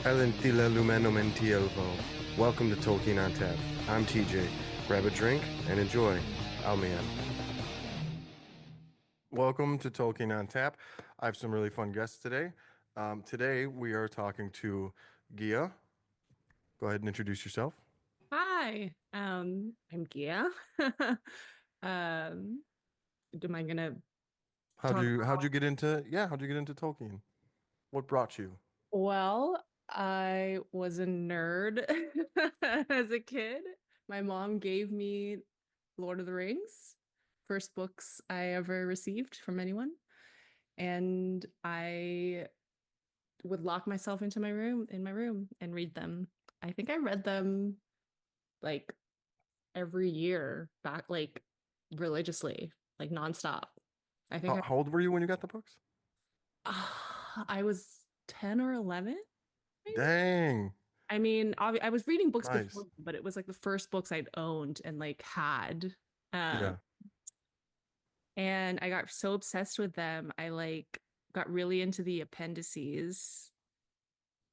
Elentila lumeno mentielvo. Welcome to Tolkien on Tap. I'm TJ. Grab a drink and enjoy. Almien. Welcome to Tolkien on Tap. I have some really fun guests today. Today we are talking to Guia. Go ahead and introduce yourself. Hi, I'm Guia. Um, am I gonna How'd talk you how'd about? you get into Tolkien? What brought you? Well, I was a nerd as a kid. My mom gave me Lord of the Rings, first books I ever received from anyone, and I would lock myself into my room, and read them. I think I read them like every year back like religiously, like nonstop. I think How old were you when you got the books? I was 10 or 11, maybe. Dang. I mean, I was reading books before, Nice. but it was like the first books I'd owned and like had. Um, Yeah. and I got so obsessed with them, I like got really into the appendices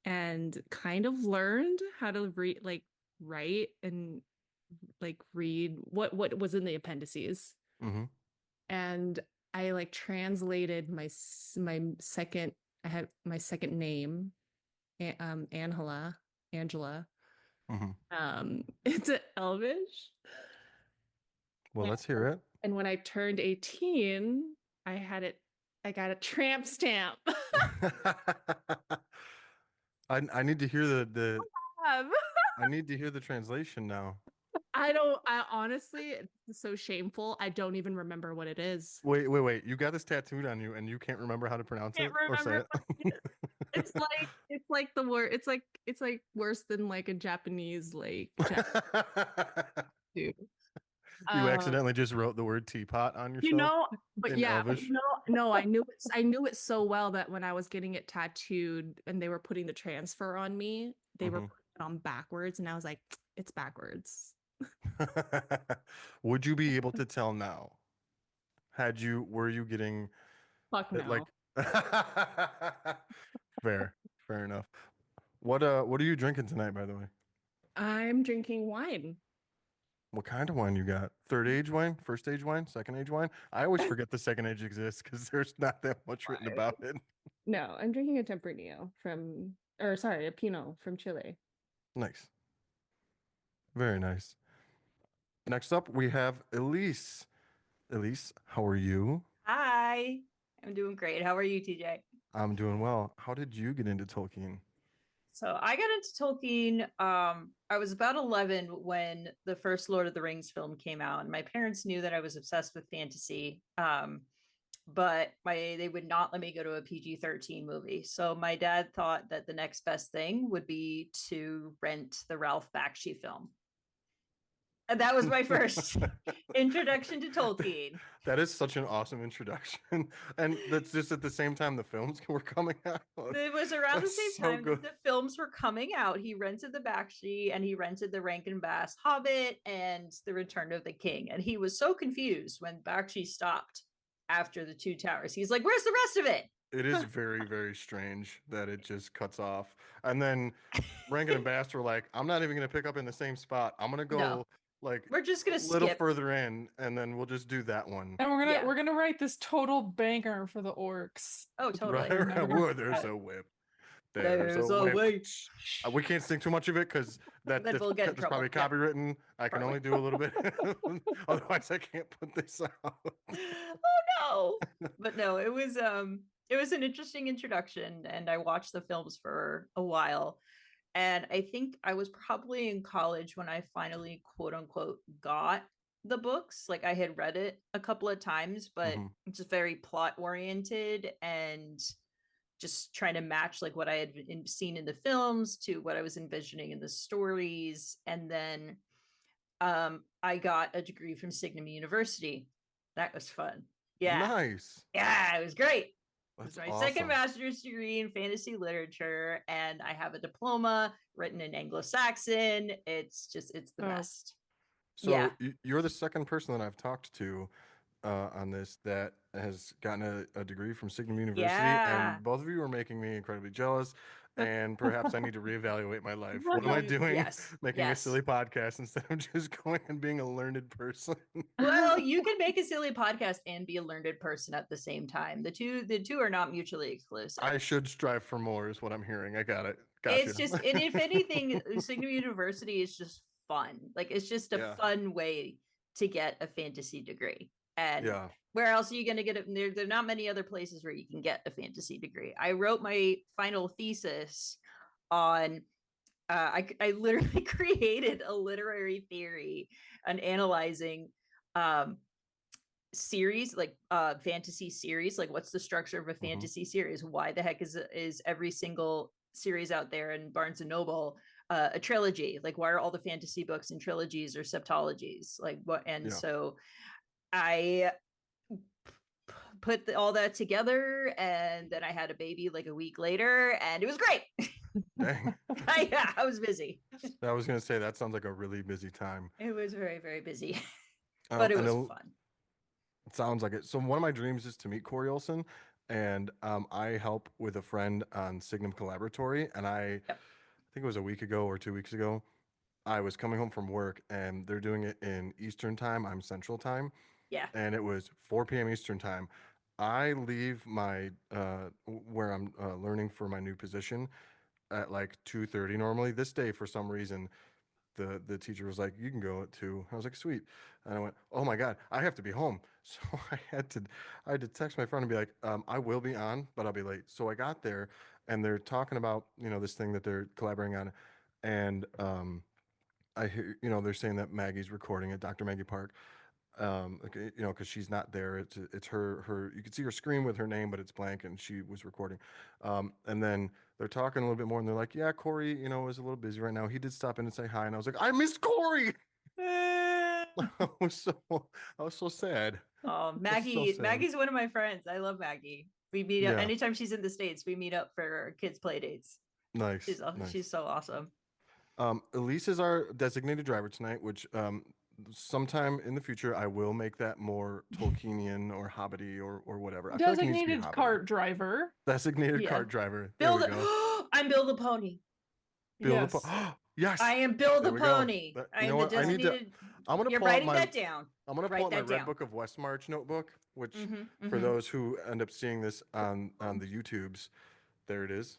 and kind of learned how to read, like write and like read what was in the appendices. Mm-hmm. And I like translated my second I had my second name, Angela, Mm-hmm. into Elvish. Well, And, let's hear it. and when I turned 18, I had it, I got a tramp stamp. I need to hear the Um, I need to hear the translation now. I honestly, it's so shameful. I don't even remember what it is. Wait. You got this tattooed on you and you can't remember how to pronounce Can't it or say remember it? what it is. It's like the word. It's like worse than like a Japanese like tattoo. You Um, accidentally just wrote the word teapot on you yourself know, but in yeah, but Elvish. no, I knew it so well that when I was getting it tattooed and they were putting the transfer on me, they were Hmm. putting it on backwards, and I was like, it's backwards. Would you be able to tell now? Were you getting Fuck like no. fair, fair enough. What are you drinking tonight, by the way? I'm drinking wine. What kind of wine you got? Third age wine, first age wine, second age wine? I always forget the second age exists because there's not that much written about it. No, I'm drinking a Tempranillo or sorry, a Pinot from Chile. Nice. Very nice. Next up, we have Elise. Elise, how are you? Hi, I'm doing great. How are you, TJ? I'm doing well. How did you get into Tolkien? So I got into Tolkien. I was about 11 when the first Lord of the Rings film came out, and my parents knew that I was obsessed with fantasy. But they would not let me go to a PG-13 movie. So my dad thought that the next best thing would be to rent the Ralph Bakshi film. And that was my first introduction to Tolkien. That is such an awesome introduction. And that's just at the same time the films were coming out. It was around the That's same so time good. that the films were coming out. He rented the Bakshi and he rented the Rankin Bass Hobbit and the Return of the King. And he was so confused when Bakshi stopped after the Two Towers. He's like, "Where's the rest of it?" It is very, very strange that it just cuts off. And then Rankin and Bass were like, I'm not even going to pick up in the same spot. I'm going to No, go like we're just a gonna little skip. further in and then we'll just do that one. And we're gonna Yeah. we're gonna write this total banger for the orcs. Oh, Right? totally. We're never gonna Whoa, forget there's it. a whip. There's a There's a whip. way. We can't sing too much of it because Then we'll get in that's trouble. probably Yeah, copywritten. I can probably. only do a little bit. Otherwise, I can't put this out. Oh no. But no, it was an interesting introduction and I watched the films for a while. And I think I was probably in college when I finally quote unquote got the books. Like I had read it a couple of times, but Hmm. it's just very plot oriented and just trying to match like what I had seen in the films to what I was envisioning in the stories. And then I got a degree from Signum University. That was fun. Yeah. Nice. Yeah, it was great. It was That's my second awesome. master's degree in fantasy literature, and I have a diploma written in Anglo-Saxon. It's the Oh, best. Yeah. So you're the second person that I've talked to on this that has gotten a degree from Signum University, Yeah. and both of you are making me incredibly jealous. And perhaps I need to reevaluate my life. What am I doing? Yes. Making a Yes. silly podcast instead of just going and being a learned person. Well, you can make a silly podcast and be a learned person at the same time. The two are not mutually exclusive. I should strive for more, is what I'm hearing. I got it. It's Gotcha. just, and if anything, Signum University is just fun. Like it's just a Yeah. fun way to get a fantasy degree. And Yeah. where else are you going to get it? There are not many other places where you can get a fantasy degree. I wrote my final thesis on I literally created a literary theory on analyzing series, like fantasy series, like what's the structure of a fantasy series, why the heck is every single series out there in Barnes and Noble a trilogy, like why are all the fantasy books in trilogies or septologies, like what? And so I put all that together, and then I had a baby like a week later, and it was great. Dang. I was busy. I was going to say, that sounds like a really busy time. It was very, very busy, but it was fun. It sounds like it. So one of my dreams is to meet Corey Olson, and I help with a friend on Signum Collaboratory, and I think it was a week ago or 2 weeks ago, I was coming home from work, and they're doing it in Eastern time. I'm Central time. Yeah. And it was 4 p.m. Eastern time. I leave my where I'm learning for my new position at like 2:30 normally. This day, for some reason, the teacher was like, "You can go at 2." I was like, "Sweet," and I went, "Oh my God, I have to be home." So I had to text my friend and be like, "I will be on, but I'll be late." So I got there, and they're talking about this thing that they're collaborating on, and I hear they're saying that Maggie's recording it, Dr. Maggie Park. Okay, because she's not there. It's her. You can see her screen with her name, but it's blank, and she was recording. And then they're talking a little bit more, and they're like, "Yeah, Corey, is a little busy right now. He did stop in and say hi," and I was like, "I missed Corey." I was so sad. Oh, Maggie's one of my friends. I love Maggie. We meet up anytime she's in the States. We meet up for kids' play dates. Nice. She's so awesome. Elise is our designated driver tonight, which sometime in the future I will make that more Tolkienian or Hobbity or whatever. I feel like it needs to be Designated Hobbity. cart driver. Designated cart driver. Bill I'm Bill the Pony. Bill the Yes. I am Bill the Pony. I am the designated. I'm gonna You're pull out writing that down. I'm gonna pull out my Red Book of Westmarch notebook, which for those who end up seeing this on the YouTubes, there it is.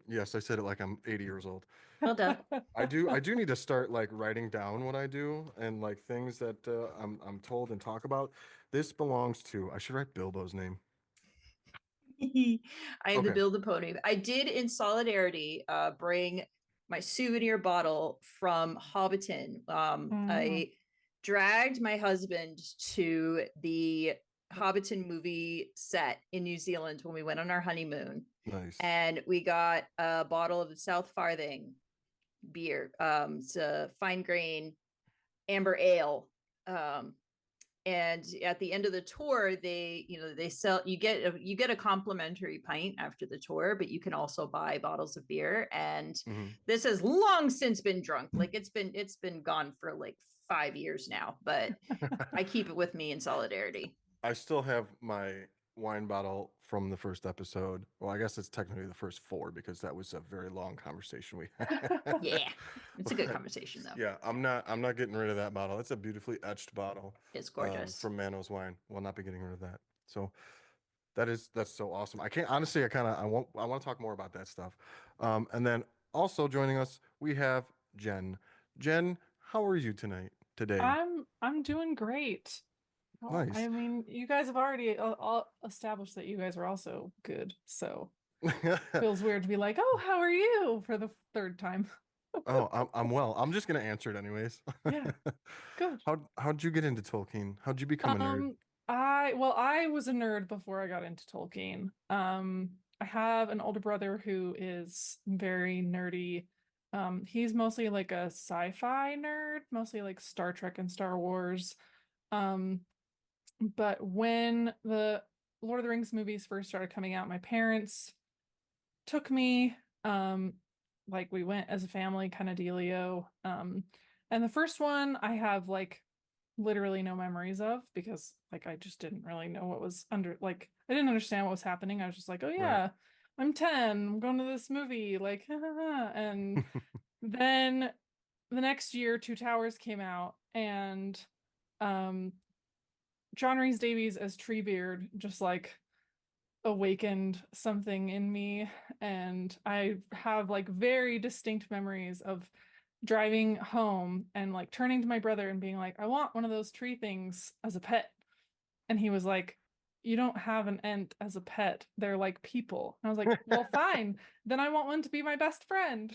Yes, I said it like I'm 80 years old. Well done. I do need to start like writing down what I do and like things that I'm told and talk about. This belongs to, I should write Bilbo's name. I am the Bill the Pony. I did, in solidarity, bring my souvenir bottle from Hobbiton. I dragged my husband to the Hobbiton movie set in New Zealand when we went on our honeymoon. Nice. And we got a bottle of the South Farthing beer. It's a fine grain amber ale. And at the end of the tour, they sell, you get a complimentary pint after the tour, but you can also buy bottles of beer. And this has long since been drunk. Like it's been gone for like 5 years now, but I keep it with me in solidarity. I still have my wine bottle from the first episode. Well, I guess it's technically the first 4 because that was a very long conversation we had. Yeah, it's a good conversation though. Yeah, I'm not getting rid of that bottle. It's a beautifully etched bottle. It's gorgeous. From Mano's Wine. Will not be getting rid of that. So that's so awesome. I can't honestly. I want to talk more about that stuff. And then also joining us, we have Jen. Jen, how are you today? I'm doing great. Nice. I mean, you guys have already all established that you guys are also good, so feels weird to be like, "Oh, how are you?" for the 3rd time. Oh, I'm well. I'm just gonna answer it anyways. Yeah, good. How'd you get into Tolkien? How'd you become a nerd? I was a nerd before I got into Tolkien. I have an older brother who is very nerdy. He's mostly like a sci-fi nerd, mostly like Star Trek and Star Wars. But when the Lord of the Rings movies first started coming out, my parents took me, like we went as a family kind of dealio. And the first one I have like literally no memories of because like I just didn't really know what was under like I didn't understand what was happening. I was just like, oh yeah, I'm 10, I'm going to this movie, like and then the next year Two Towers came out and um John Rhys Davies as Treebeard just like awakened something in me, and I have like very distinct memories of driving home and like turning to my brother and being like, I want one of those tree things as a pet. And he was like, you don't have an Ent as a pet. They're like people. And I was like, well, fine. Then I want one to be my best friend.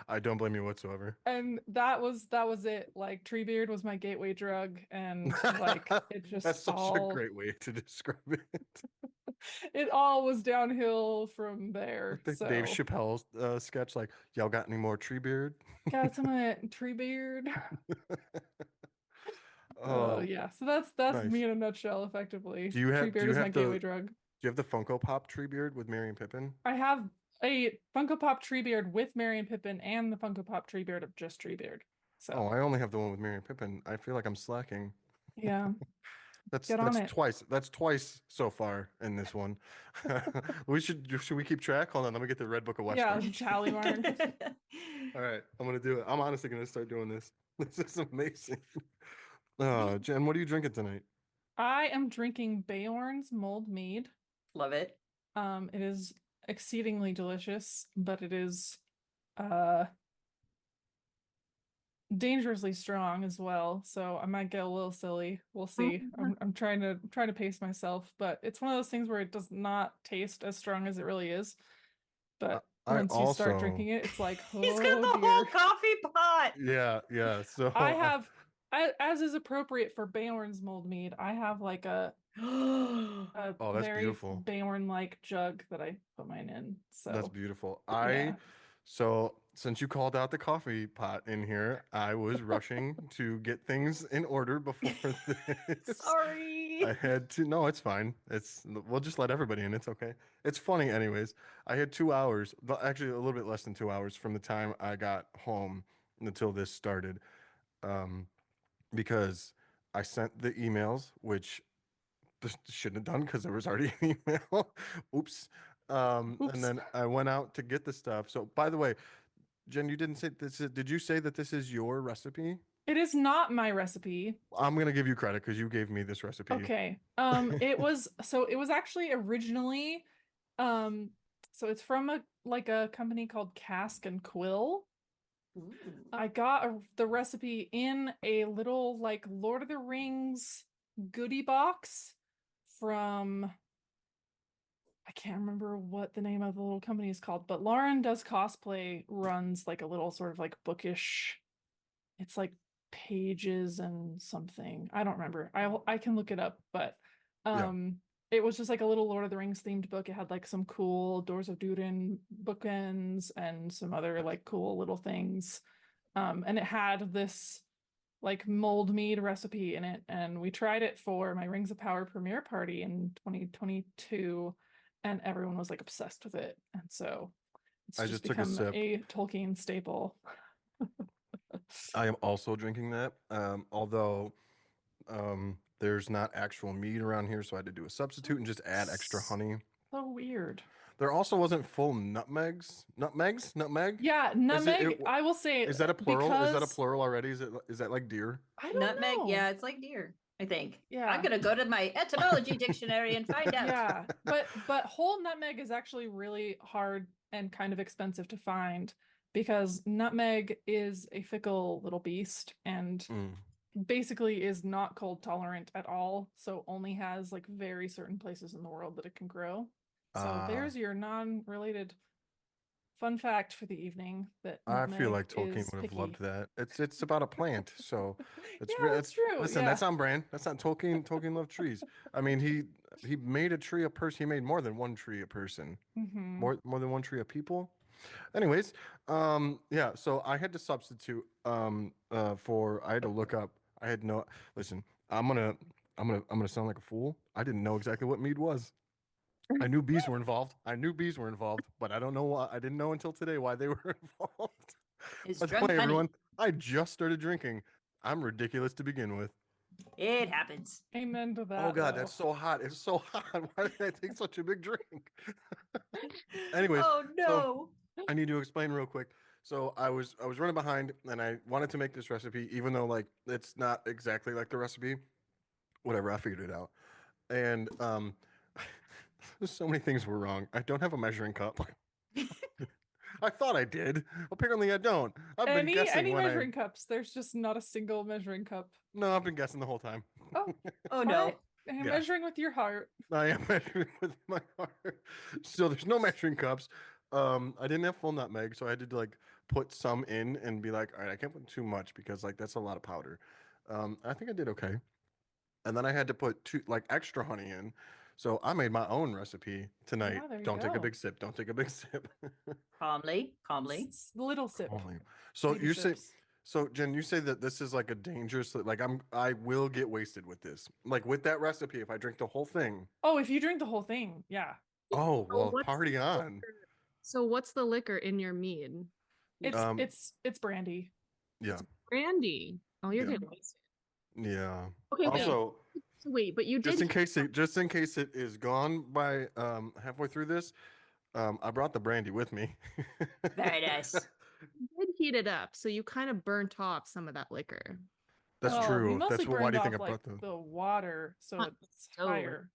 I don't blame you whatsoever. And that was it. Like Treebeard was my gateway drug, and like it just That's such a all great way to describe it. it all was downhill from there. Like the Dave So Chappelle sketch, like, y'all got any more Treebeard? got some of that Treebeard. Oh, Yeah. So that's me nice. in a nutshell, effectively. Do you have Treebeard is my gateway drug. do you have the Funko Pop Treebeard with Merry and Pippin? I have a Funko Pop Treebeard with Merry and Pippin and the Funko Pop Treebeard of just Treebeard. So Oh, I only have the one with Merry and Pippin. I feel like I'm slacking. yeah, That's get on it. twice. That's twice so far in this one. Should we keep track? Hold on, let me get the Red Book of Yeah, Westerns. tally mark. All right, I'm gonna do it. I'm honestly gonna start doing this. This is amazing. Jen, what are you drinking tonight? I am drinking Bayorn's mulled mead. Love it. It is exceedingly delicious, but it is dangerously strong as well, so I might get a little silly. We'll see. I'm trying to pace myself, but it's one of those things where it does not taste as strong as it really is. But once you start drinking it, it's like, oh, he's got the dear. whole coffee pot. Yeah. So I have, as is appropriate for Bayorn's mulled mead, I have like a oh, that's very beautiful. Bayorn-like jug that I put mine in. So That's beautiful. yeah. So since you called out the coffee pot in here, I was rushing to get things in order before this. Sorry. I had to. No, it's fine. We'll just let everybody in. It's okay. It's funny, anyways. I had 2 hours, actually a little bit less than 2 hours from the time I got home until this started, because I sent the emails, which shouldn't have done because there was already an email. Oops. Oops. And then I went out to get the stuff. So, by the way, Jen, you didn't say this. Did you say that this is your recipe? It is not my recipe. I'm gonna give you credit because you gave me this recipe. Okay. It was actually originally, so it's from a company called Cask and Quill. Ooh. I got the recipe in a little like Lord of the Rings goodie box from, I can't remember what the name of the little company is called, but Lauren Does Cosplay runs like a little sort of like bookish, it's like Pages and something. I don't remember. I can look it up, but it was just like a little Lord of the Rings themed book. It had like some cool Doors of Durin bookends and some other like cool little things. And it had this like mulled mead recipe in it, and we tried it for my Rings of Power premiere party in 2022, and everyone was like obsessed with it, and so it's I just just took a become sip. a Tolkien staple. I am also drinking that. Although there's not actual meat around here, so I had to do a substitute and just add extra honey. So weird. There also wasn't full nutmegs. Nutmeg? Yeah, nutmeg. I will say, Is that a plural? Is that a because plural already? Is that like deer? I don't Nutmeg, know. yeah, it's like deer, I think. Yeah. I'm gonna go to my etymology dictionary and find out. Yeah, but whole nutmeg is actually really hard and kind of expensive to find because nutmeg is a fickle little beast and basically is not cold tolerant at all, so only has like very certain places in the world that it can grow. So there's your non-related fun fact for the evening that I feel like nutmeg Tolkien is would have picky. loved that. It's about a plant, so Yeah, that's true. Listen, yeah. that's on brand. That's not Tolkien. Tolkien loved trees. I mean, he made a tree a person. He made more than one tree a person. Mhm. More than one tree a people. Anyways, yeah. So I had to substitute for. I had to look up. I had no. Listen, I'm gonna sound like a fool. I didn't know exactly what mead was. I knew bees were involved. But I don't know why. I didn't know until today why they were involved. Is By the drunk way, honey. everyone, I just started drinking. I'm ridiculous to begin with. It happens. Amen to that. Oh God, though. that's so hot. It's so hot. Why did I take such a big drink? Anyways, Oh so no. I need to explain real quick. So I was running behind and I wanted to make this recipe, even though like it's not exactly like the recipe. Whatever, I figured it out. And so many things were wrong. I don't have a measuring cup. I thought I did. Apparently I don't. I've been guessing Any when measuring cups. There's just not a single measuring cup. No, I've been guessing the whole time. Oh, Oh no. alright. Yeah. Measuring with your heart. I am measuring with my heart. So there's no measuring cups. I didn't have full nutmeg, so I had to like put some in and be like, all right, I can't put too much because like that's a lot of powder. I think I did okay. And then I had to put like extra honey in. So I made my own recipe tonight. there you Don't take a go. big sip. Don't take a big sip. Calmly. Little sip. Only. So Baby you say, sips. so Jen, you say that this is like a dangerous, like I will get wasted with this. Like with that recipe, if I drink the whole thing. Oh, if you drink the whole thing, yeah. Oh, well, what's party the on. liquor- So what's the liquor in your mead? It's brandy. Yeah. Brandy. Oh, you're Yeah. getting wasted. Yeah. Okay, wait. Also, So wait, but you just did in case it is gone by halfway through this, I brought the brandy with me. Very nice. you did heat it up, so you kind of burnt off some of that liquor. That's Well, true. We mostly That's why burned do you think I off, brought like, the? the water, so Hot it's stove. higher.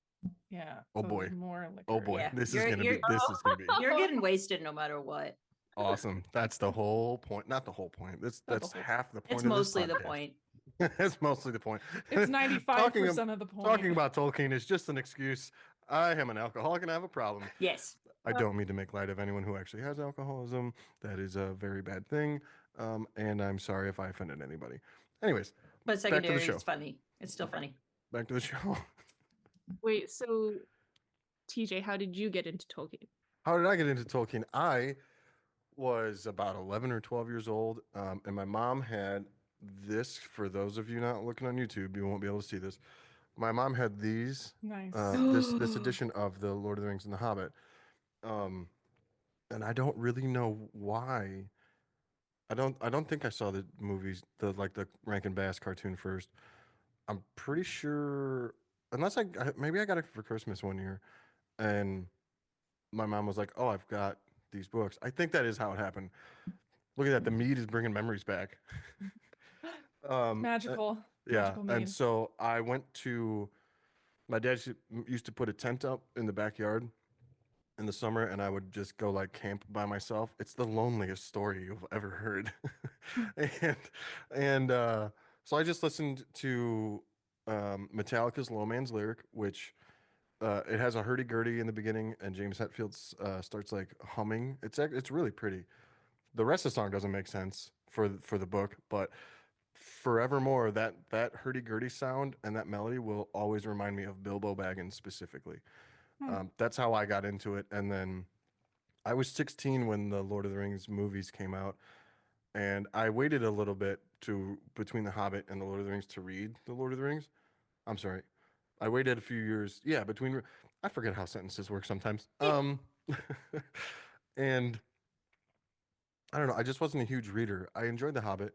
Yeah. Oh, so boy. there's more liquor. Oh boy, Yeah. this is You're- gonna you're- be. This is gonna be You're getting wasted no matter what. awesome. That's the whole point. Not the whole point. That's Not the that's whole half the point. It's of this mostly the podcast. point. It's mostly the point. It's 95% of the point. Talking about Tolkien is just an excuse. I am an alcoholic and I have a problem. Yes. I don't mean to make light of anyone who actually has alcoholism. That is a very bad thing. And I'm sorry if I offended anybody. Anyways, But to the secondary show. is funny. It's still funny. back to the show. Wait, so TJ, how did you get into Tolkien? How did I get into Tolkien? I was about 11 or 12 years old, and my mom had this. For those of you not looking on YouTube, you won't be able to see this. My mom had these, Nice. this edition of the Lord of the Rings and the Hobbit, and I don't really know why. I don't think I saw the movies, the Rankin Bass cartoon first. I'm pretty sure, unless maybe I got it for Christmas one year, and my mom was like, "Oh, I've got these books." I think that is how it happened. Look at that. The Meade is bringing memories back. Magical. Yeah. Magical And mead. so I went to, my dad used to put a tent up in the backyard in the summer, and I would just go like camp by myself. It's the loneliest story you've ever heard. and so I just listened to Metallica's Low Man's Lyric, which it has a hurdy-gurdy in the beginning, and James Hetfield starts like humming. It's really pretty. The rest of the song doesn't make sense for the book, but forevermore that hurdy-gurdy sound and that melody will always remind me of Bilbo Baggins specifically. That's how I got into it. And then I was 16 when the Lord of the Rings movies came out, and I waited a little bit between The Hobbit and the Lord of the Rings to read the Lord of the Rings. I'm sorry. I waited a few years. Yeah, I forget how sentences work sometimes. And I don't know. I just wasn't a huge reader. I enjoyed The Hobbit.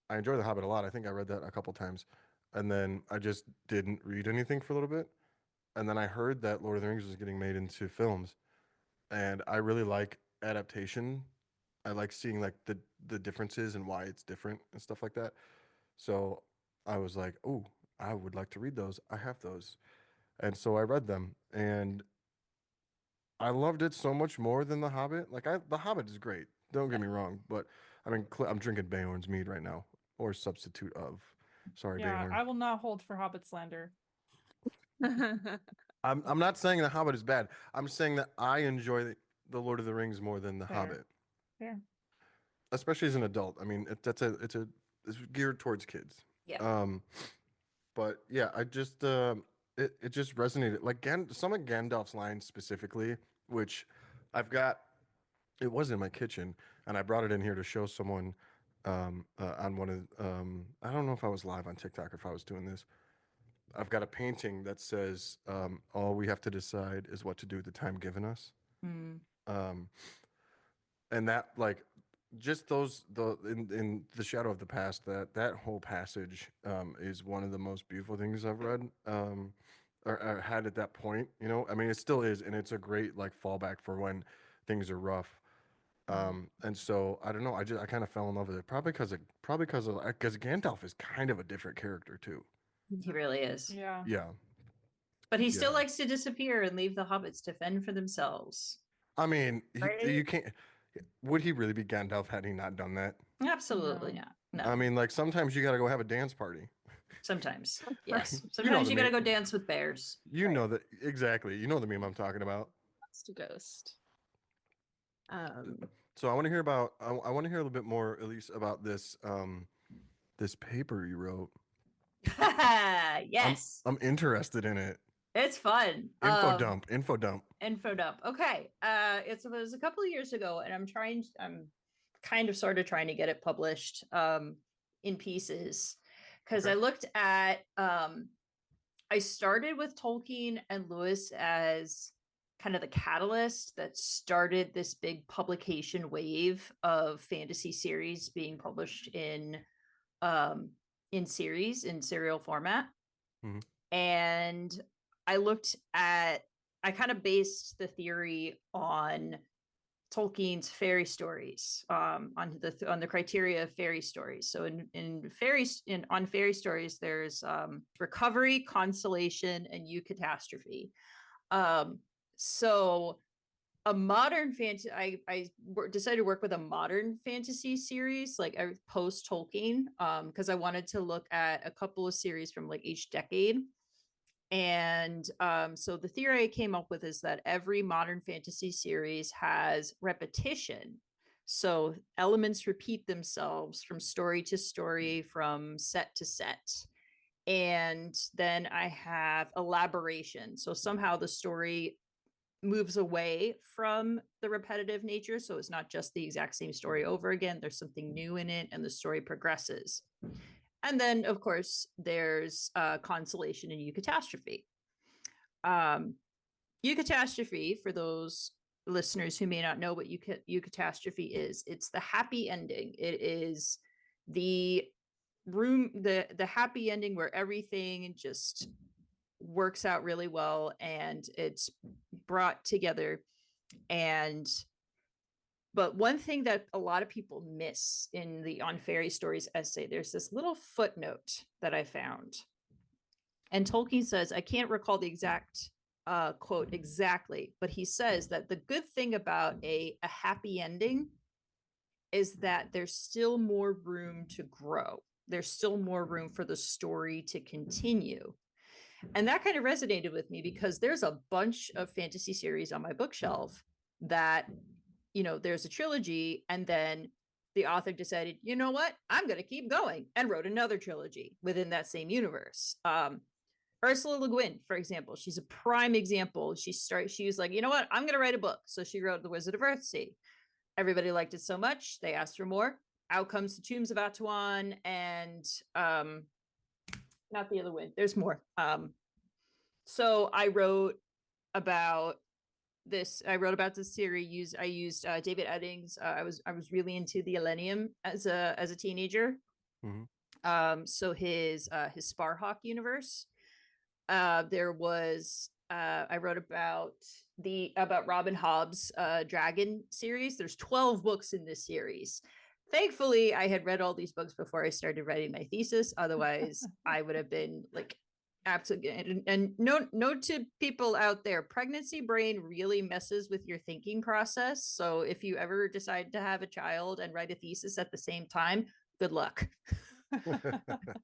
I enjoyed The Hobbit a lot. I think I read that a couple times. And then I just didn't read anything for a little bit. And then I heard that Lord of the Rings was getting made into films. And I really like adaptation. I like seeing like the differences and why it's different and stuff like that. So I was like, "Oh, I would like to read those. I have those." And so I read them, and I loved it so much more than The Hobbit. The Hobbit is great. Don't get me wrong, but I mean, I'm drinking Bayhorn's mead right now, or substitute of. Sorry, Yeah, Bayhorn. I will not hold for Hobbit slander. I'm not saying The Hobbit is bad. I'm saying that I enjoy the Lord of the Rings more than The Fair. Hobbit, Fair. especially as an adult. I mean, it's geared towards kids. Yeah. But yeah, I just it just resonated. Like some of Gandalf's lines specifically, which I've got. It was in my kitchen, and I brought it in here to show someone on one of. I don't know if I was live on TikTok or if I was doing this. I've got a painting that says, "All we have to decide is what to do with the time given us." Mm. And that, like, just in the shadow of the past, that whole passage is one of the most beautiful things I've read or had at that point. You know, I mean, it still is, and it's a great like fallback for when things are rough. And so I don't know, I kind of fell in love with it because Gandalf is kind of a different character too. He really is. Yeah. Yeah, But he still yeah. likes to disappear and leave the hobbits to fend for themselves. I mean, Right? you can't. Would he really be Gandalf had he not done that? Absolutely No. not. No. I mean, like sometimes you got to go have a dance party. Sometimes. Yes. You know Sometimes the you gotta meme. go dance with bears. You Right. know that exactly. You know the meme I'm talking about. That's to Ghost. So I want to hear about. I want to hear a little bit more, Elise, about this this paper you wrote. Yes. I'm interested in it. It's fun. Info dump. Info dump. Info dump. Okay. It was a couple of years ago, and I'm kind of sort of trying to get it published in pieces. Because Okay. I looked at I started with Tolkien and Lewis as kind of the catalyst that started this big publication wave of fantasy series being published in series in serial format. Mhm. And I kind of based the theory on Tolkien's fairy stories, on the criteria of fairy stories. So on fairy stories, there's recovery, consolation, and eucatastrophe. So a modern fantasy, I decided to work with a modern fantasy series, like post Tolkien, because I wanted to look at a couple of series from like each decade. And so the theory I came up with is that every modern fantasy series has repetition. So elements repeat themselves from story to story, from set to set. And then I have elaboration. So somehow the story moves away from the repetitive nature. So it's not just the exact same story over again. There's something new in it, and the story progresses. And then, of course, there's consolation and eucatastrophe. Eucatastrophe, for those listeners who may not know what eucatastrophe is, it's the happy ending. It is the happy ending where everything just works out really well and it's brought together. But one thing that a lot of people miss in the On Fairy Stories essay, there's this little footnote that I found. And Tolkien says, I can't recall the exact quote exactly, but he says that the good thing about a happy ending is that there's still more room to grow. There's still more room for the story to continue. And that kind of resonated with me because there's a bunch of fantasy series on my bookshelf that, you know, there's a trilogy, and then the author decided, you know what, I'm going to keep going, and wrote another trilogy within that same universe. Ursula Le Guin, for example, she's a prime example. She was like, you know what, I'm going to write a book. So she wrote The Wizard of Earthsea. Everybody liked it so much, they asked for more. Out comes The Tombs of Atuan, and not the other one. There's more. So I wrote about this. I wrote about this series. I used David Eddings. I was really into the Elenium as a teenager. Mm-hmm. So his Sparhawk universe. There was I wrote about Robin Hobb's Dragon series. There's 12 books in this series. Thankfully, I had read all these books before I started writing my thesis. Otherwise, I would have been like absolutely. And note to people out there, pregnancy brain really messes with your thinking process. So if you ever decide to have a child and write a thesis at the same time, good luck.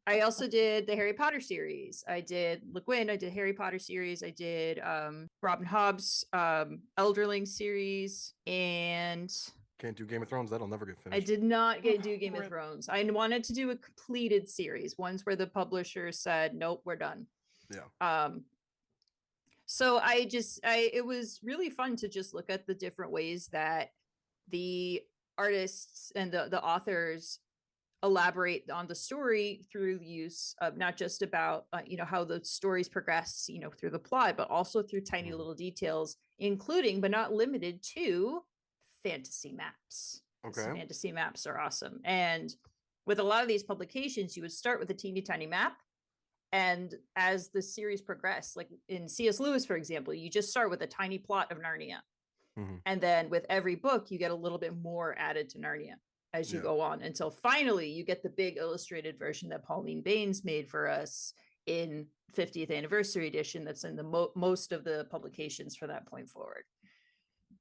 I also did the Harry Potter series. I did Le Guin. I did Harry Potter series. I did Robin Hobb's Elderling series, and Can't do Game of Thrones. That'll never get finished. I did not do Game of Thrones. I wanted to do a completed series, ones where the publisher said, nope, we're done. Yeah. So it was really fun to just look at the different ways that the artists and the authors elaborate on the story through the use of not just about how the stories progress through the plot, but also through tiny little details, including but not limited to fantasy maps. 'cause Okay. fantasy maps are awesome. And with a lot of these publications, you would start with a teeny tiny map. And as the series progressed, like in C.S. Lewis, for example, you just start with a tiny plot of Narnia. Mm-hmm. And then with every book, you get a little bit more added to Narnia as you Yeah. go on until finally you get the big illustrated version that Pauline Baines made for us in 50th anniversary edition that's in the most of the publications for that point forward.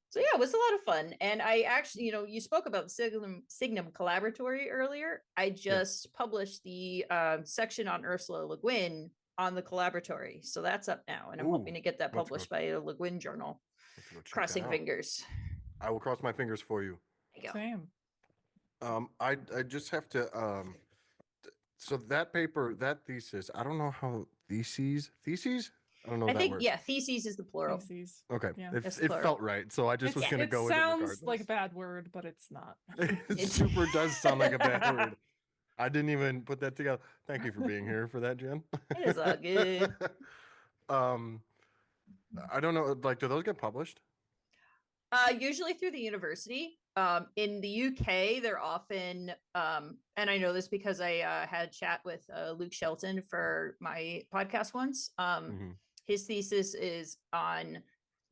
So yeah, it was a lot of fun. And I actually, you spoke about Signum Collaboratory earlier. I just published the section on Ursula Le Guin on the Collaboratory. So that's up now. And I'm hoping Ooh, to get that let's go. published by a Le Guin journal. Let's go check that Crossing out. fingers. I will cross my fingers for you. There you go. Same. I just have to so that paper, that thesis, I don't know how theses? I don't know I that think, word. yeah, theses is the plural. Theses. Okay. Yeah. It, That's it plural. felt right. So I just was It's- gonna It go with it sounds regardless. like a bad word, but it's not. It super does sound like a bad word. I didn't even put that together. Thank you for being here for that, Jen. It is all good. I don't know, like, do those get published? Usually through the university. In the UK, they're often, and I know this because I had a chat with Luke Shelton for my podcast once. Mhm. His thesis is on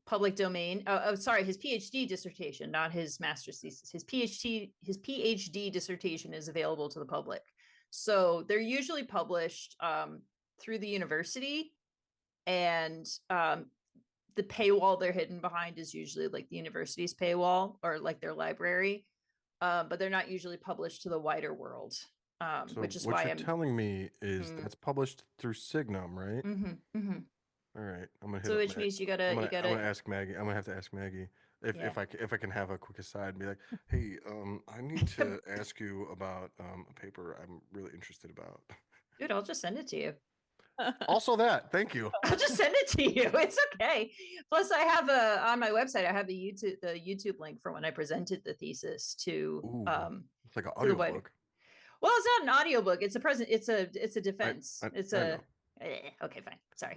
public domain. Sorry, his PhD dissertation, not his master's thesis. His PhD dissertation is available to the public. So they're usually published through the university, and the paywall they're hidden behind is usually like the university's paywall or like their library, but they're not usually published to the wider world, So which is what why you're I'm telling me is Mm. that's published through Signum, right? All right, I'm gonna hit So up which Mag- means you I'm gotta gonna ask Maggie. I'm gonna have to ask Maggie Yeah. if I can have a quick aside and be like, hey, I need to ask you about a paper I'm really interested about. Dude, I'll just send it to you. Also, that. Thank you. I'll just send it to you. It's okay. Plus, I have on my website. I have the YouTube link for when I presented the thesis to Ooh, it's like an to the wider. audiobook. Well, it's not an audiobook. It's a present. It's a defense. It's I a. know. Okay, fine. Sorry.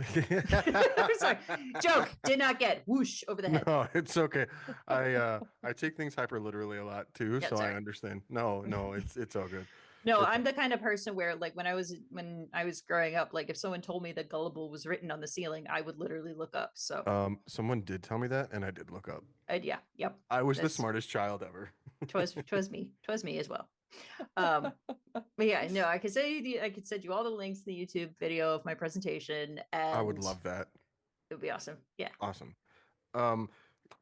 Sorry. Joke. Did not get whoosh over the head. No, it's okay. I take things hyper literally a lot too, Yeah, so sorry. I understand. No, it's all good. No, It's I'm the kind of person where, like, when I was growing up, like, if someone told me that Gullible was written on the ceiling, I would literally look up. So, someone did tell me that, and I did look up. yeah, yep. I was the That's- smartest child ever. Twas me as well. But yeah, no, I could send you all the links to the YouTube video of my presentation, and I would love that. it would be awesome. Yeah. Awesome.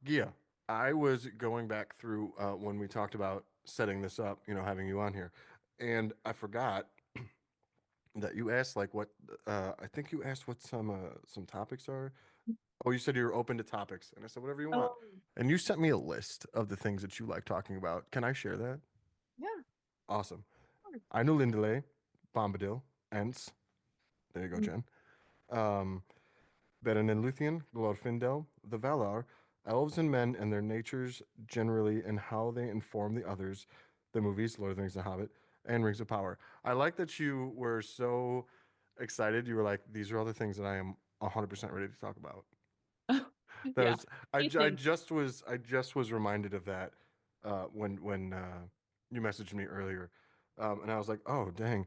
Guia, I was going back through when we talked about setting this up, having you on here, and I forgot that you asked like what I think you asked what some topics are. Oh, you said you were open to topics, and I said whatever you want. And you sent me a list of the things that you like talking about. Can I share that? Yeah. Awesome. Ainulindalë, Bombadil, Ents. There you go, Jen. Bereneluthian, Glorfindel, the Valar, elves and men and their natures generally and how they inform the others, the movies, Lord of the Rings, The Hobbit, and Rings of Power. I like that you were so excited. You were like, these are all the things that I am 100% ready to talk about. Yeah. I Evening. just was reminded of that when you messaged me earlier, and I was like, oh dang,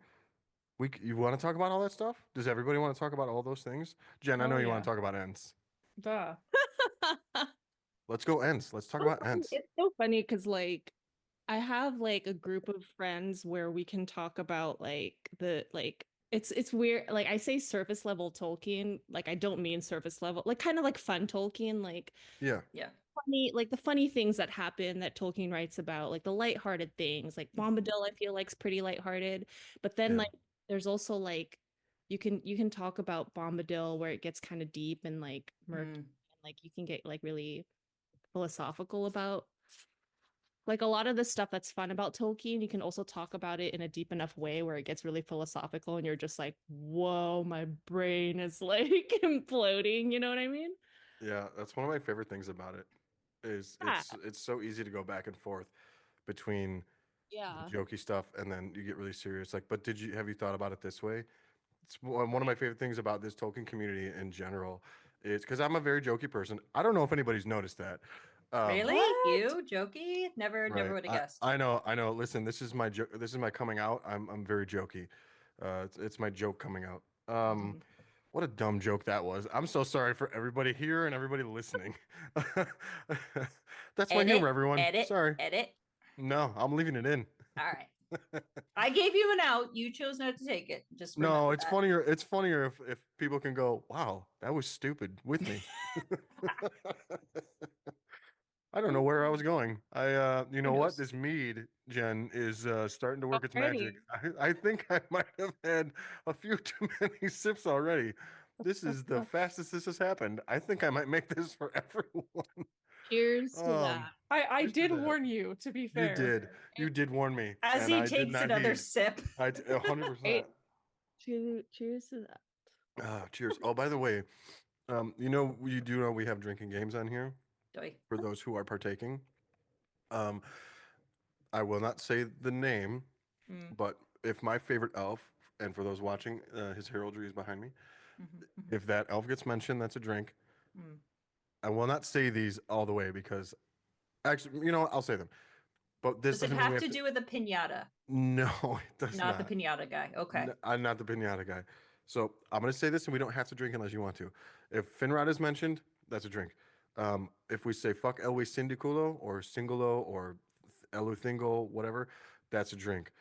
you want to talk about all that stuff? Does everybody want to talk about all those things? Jen, I know Oh, you want yeah. to talk about Ents. Duh. Let's go Ents. Let's talk about Ents. It's so funny because like I have like a group of friends where we can talk about like it's weird. Like I say surface level Tolkien, like I don't mean surface level, like kind of like fun Tolkien, like Yeah. Yeah. funny, like the funny things that happen that Tolkien writes about, like the lighthearted things, like Bombadil, I feel like's pretty lighthearted. But then Yeah. like there's also like you can talk about Bombadil where it gets kind of deep and like murky, and like you can get like really philosophical about like a lot of the stuff that's fun about Tolkien. You can also talk about it in a deep enough way where it gets really philosophical and you're just like, whoa, my brain is like imploding. You know what I mean? Yeah, that's one of my favorite things about it. Is Yeah. it's so easy to go back and forth between Yeah. the jokey stuff and then you get really serious. Like, but have you thought about it this way? It's one of my favorite things about this Tolkien community in general It's because I'm a very jokey person. I don't know if anybody's noticed that. Really? What? You jokey? Never Right. would have guessed. I know. Listen, this is my this is my coming out. I'm very jokey. It's my joke coming out. Mhm. What a dumb joke that was. I'm so sorry for everybody here and everybody listening. That's my humor, everyone. Edit. Sorry. Edit. No, I'm leaving it in. All right. I gave you an out. You chose not to take it. Just No, remember it's that. funnier. It's funnier if people can go, "Wow, that was stupid" with me. I don't know where I was going. You know what? knows? This mead, Jen, is starting to work its magic. Already. I think I might have had a few too many sips already. This is the fastest this has happened. I think I might make this for everyone. Cheers to that. I Cheers to did that. warn you, to be fair. You did warn me. As and he I did takes not another heed. sip. 100%. Right. Cheers to that. Cheers. Oh, by the way, you know, you do know we have drinking games on here Doy. for those who are partaking. I will not say the name, Mm, but if my favorite elf, and for those watching, his heraldry is behind me. mhm, mhm, If that elf gets mentioned, that's a drink. mm. I will not say these all the way because, actually, you know what? I'll say them. But this Does it doesn't mean we have to do with a pinata? No, it does Not not. the pinata guy. Okay. I'm not the pinata guy. So I'm going to say this, and we don't have to drink unless you want to. If Finrod is mentioned, that's a drink. If we say fuck Elwe Sindiculo or Singolo or Eluthingo, whatever, that's a drink.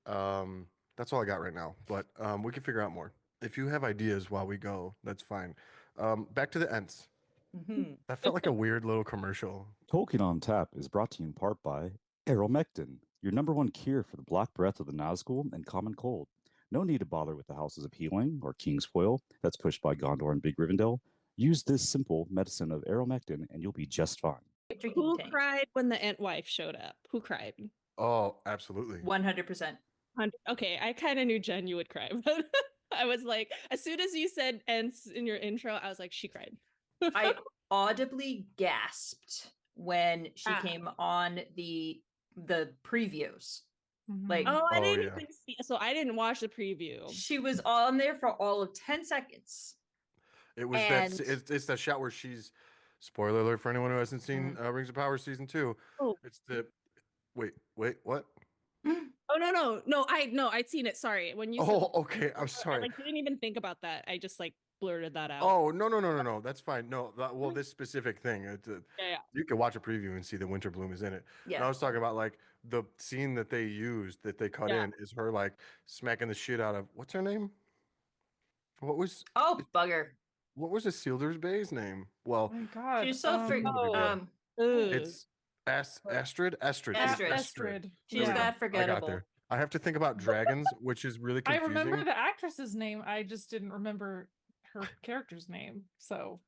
That's all I got right now, but we can figure out more. If you have ideas while we go, that's fine. Back to the Ents. Mhm. That felt like a weird little commercial. Tolkien on Tap is brought to you in part by Aeromectin, your #1 cure for the black breath of the Nazgul and common cold. No need to bother with the Houses of Healing or King's Foil that's pushed by Gondor and Big Rivendell. Use this simple medicine of Aeromectin and you'll be just fine. Drinking Who tank. cried when the Ent wife showed up? Who cried? Oh, absolutely. 100%. Okay, I kind of knew Jen you would cry, but I was like, as soon as you said Ents in your intro, I was like, she cried. I audibly gasped when she Ah. came on the previews. Mhm. Like Oh, I Oh, didn't yeah. even see. So I didn't watch the preview. she was on there for all of 10 seconds. It was And- it's that shot where she's, spoiler alert for anyone who hasn't seen Rings of Power season 2. Oh. It's the wait, what? Oh no! I'd seen it. Sorry, when you. Oh, said, okay. I'm I sorry. like didn't even think about that. I just like blurted that out. Oh, no. That's fine. No, well, this specific thing. Yeah. You can watch a preview and see the Winter Bloom is in it. And I Yeah. was talking about like the scene that they used that they cut Yeah. in is her like smacking the shit out of what's her name? What was Oh, bugger. Isildur's Bay's name? Oh Well, my god. She's so big deal. freaking Ugh. it's Astrid. Astrid. Astrid. She's There we go. that I got forgettable. there. I have to think about dragons, which is really I confusing. remember the actress's name. I just didn't remember her character's name. So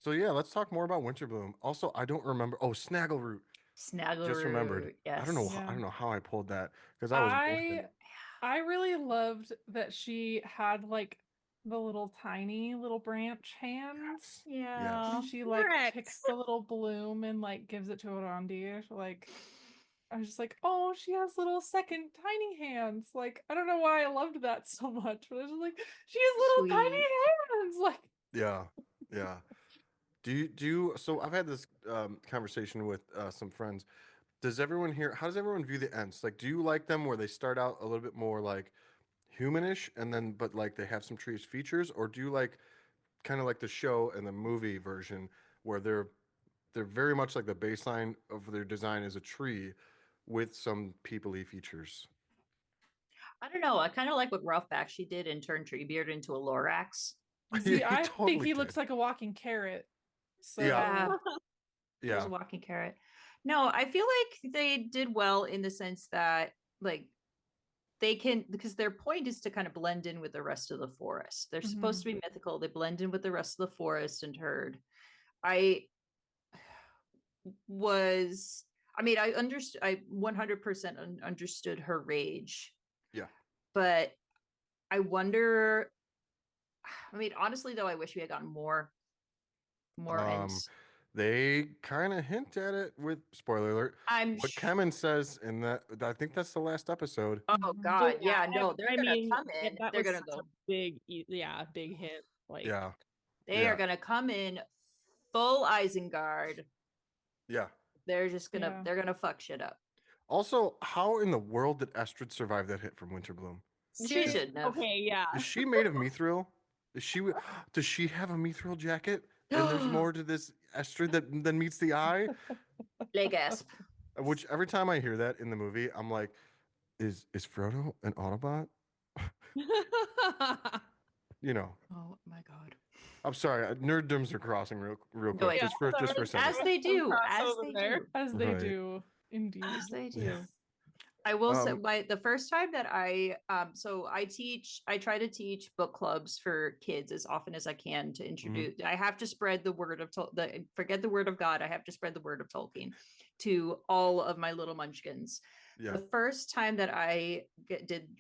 So yeah, let's talk more about Winterbloom. Also, I don't remember. Oh, Snaggleroot. Snaggle. Just remembered. Yes. I don't know. Yeah. I don't know how I pulled that because I was. bullshitting. I really loved that she had like the tiny little branch hands. Yeah. And she like Correct. picks the little bloom and like gives it to Orondir. Like I was just like, oh, she has little second tiny hands. Like I don't know why I loved that so much, but I was just like, she has little tiny Sweet. hands. Like Yeah. Do you? So I've had this conversation with some friends. Does everyone here? How does everyone view the Ents? Like, do you like them where they start out a little bit more like humanish and then but like they have some trees features, or do you like kind of like the show and the movie version where they're very much like the baseline of their design is a tree with some peoply features? I don't know. I kind of like what Ralph Bakshi did and turned Treebeard into a Lorax. see, He I think totally he looks did. like a walking carrot. So Yeah. He was Yeah. a walking carrot. No, I feel like they did well in the sense that like they can, because their point is to kind of blend in with the rest of the forest. They're supposed to be mythical. They blend in with the rest of the forest and herd. I understood. I 100% understood her rage. Yeah. But I wonder. I mean, honestly, though, I wish we had gotten more Ents. They kind of hint at it with spoiler alert. I'm What Kemen says in that, I think that's the last episode. Oh Mhm. God, yeah, no, they're I gonna mean, come in. that They're was gonna such a go. big hit. Like Yeah. They Yeah. are gonna come in full Isengard. Yeah. They're just gonna Yeah. they're gonna fuck shit up. Also, how in the world did Estrid survive that hit from Winterbloom? She shouldn't have. Okay, yeah. Is she made of mithril? Is she? Does she have a mithril jacket? And there's more to this Estrid than meets the eye. Leg gasp. Which every time I hear that in the movie, I'm like, is Frodo an Autobot? You know. Oh my god. I'm sorry, nerddoms are crossing real No, quick, yeah, just for a As second. they do. As Crossover they there. do. As they Right. do, indeed. As they do. Yeah. I will say Um, the first time that I try to teach book clubs for kids as often as I can to introduce. I have to spread the word of forget the word of God. I have to spread the word of Tolkien to all of my little munchkins. Yeah. The first time that I did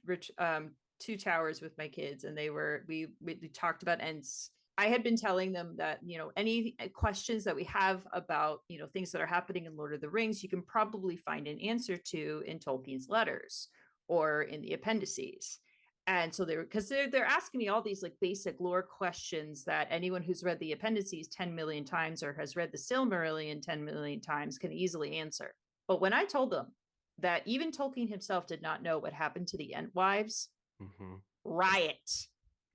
Two Towers with my kids, and we talked about Ents. I had been telling them that, any questions that we have about, things that are happening in Lord of the Rings, you can probably find an answer to in Tolkien's letters or in the appendices. And so they're asking me all these like basic lore questions that anyone who's read the appendices 10 million times or has read the Silmarillion 10 million times can easily answer. But when I told them that even Tolkien himself did not know what happened to the Entwives, riot.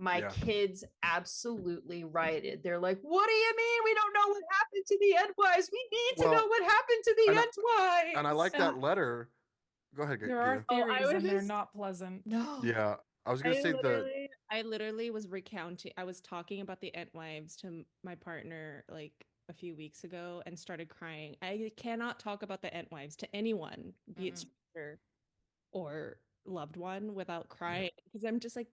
My kids absolutely rioted. They're like, what do you mean we don't know what happened to the Entwives? We need to know what happened to the Entwives. And I like that letter. Go ahead, There are Gia. theories and they're not pleasant. No. Yeah, I was gonna say I literally was recounting. I was talking about the Entwives to my partner like a few weeks ago and started crying. I cannot talk about the Entwives to anyone, be it stranger or loved one, without crying, because I'm just like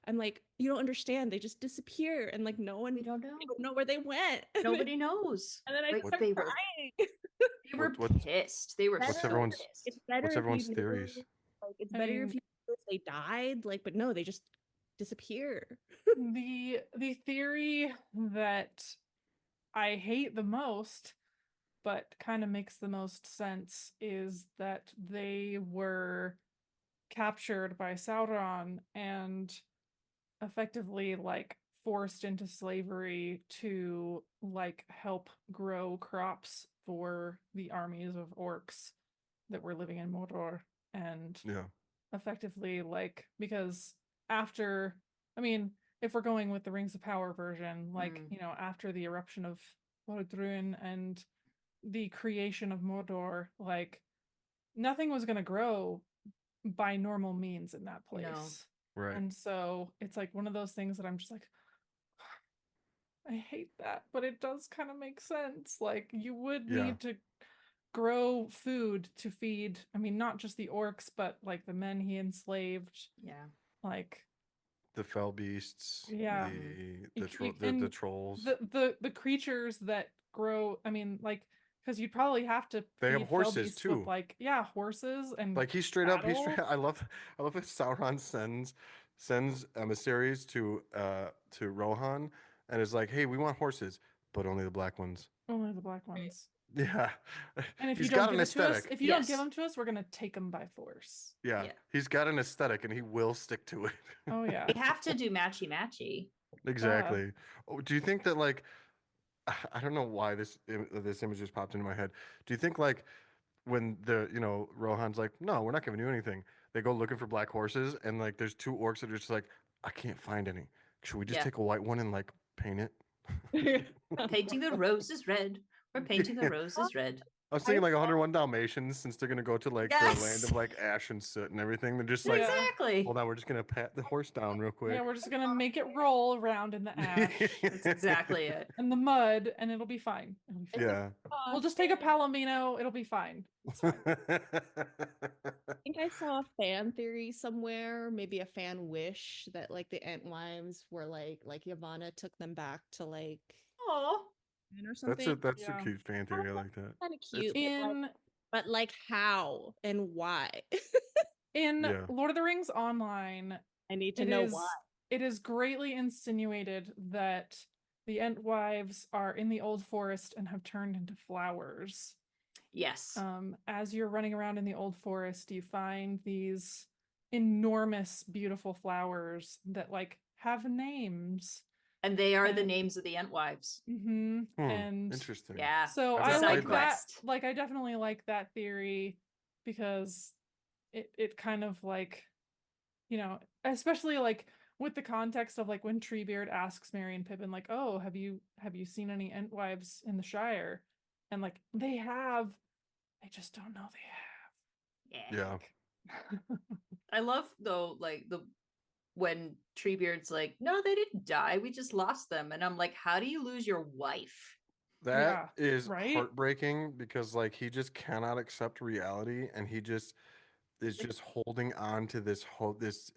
I'm like, you don't understand. They just disappear, and like we don't know where they went. Nobody knows. And then I started they crying. They were pissed. They were What's so everyone's pissed. It's better What's if everyone's you theories? knew, like, it's better if you knew if they died, like, but no, they just disappear. The theory that I hate the most, but kind of makes the most sense, is that they were captured by Sauron and effectively like forced into slavery to like help grow crops for the armies of orcs that were living in Mordor. And effectively, like, because after, I mean, if we're going with the Rings of Power version, like, after the eruption of Mordruin and the creation of Mordor, like, nothing was going to grow by normal means in that place. No. Right. And so it's like one of those things that I'm just like, I hate that, but it does kind of make sense. Like, you would need to grow food to feed, I mean, not just the orcs, but like the men he enslaved. Yeah. Like the fell beasts. Yeah. The trolls. The creatures that grow, I mean, like, because you'd probably have to They have feed horses fell beasts too. with, like, horses and like he's straight up. I love that Sauron sends emissaries to Rohan and is like, hey, we want horses, but only the black ones. Only the black ones. Yeah. And if he's you don't got give an it to us, aesthetic. if you don't give them to us, we're gonna take them by force. Yeah. He's got an aesthetic and he will stick to it. Oh yeah. We have to do matchy. Exactly. Oh, do you think that, like, I don't know why this image just popped into my head. Do you think, like, when Rohan's like, no, we're not giving you anything, they go looking for black horses and like there's two orcs that are just like, I can't find any. Should we just take a white one and like paint it? Painting the roses red. We're painting the roses red. I was thinking like 101 Dalmatians, since they're gonna go to like the land of like ash and soot and everything. They're just like, hold on, we're just gonna pat the horse down real quick. Yeah, we're just gonna make it roll around in the ash. That's exactly it. And the mud, and it'll be fine. Yeah. We'll just take a palomino. It'll be fine. It's fine. I think I saw a fan theory somewhere, maybe a fan wish, that like the Entwives were like Yavanna took them back to like or something. That's a cute fan theory. I like that. Kind of cute. But like how and why? In Lord of the Rings Online, I need to know why. It is greatly insinuated that the Entwives are in the Old Forest and have turned into flowers. Yes. As you're running around in the Old Forest, you find these enormous, beautiful flowers that like have names. And they are the And- names of the Entwives. And Interesting. Yeah. so It's a I side like that. quest. Like, I definitely like that theory because it kind of like, you know, especially like with the context of like when Treebeard asks Merry and Pippin, like, "Oh, have you seen any Entwives in the Shire?" And like they have, I just don't know they have. Yeah. I love though, like when Treebeard's like, no, they didn't die. We just lost them. And I'm like, how do you lose your wife? That Yeah, is right? heartbreaking because like he just cannot accept reality and he just is just holding on to this whole this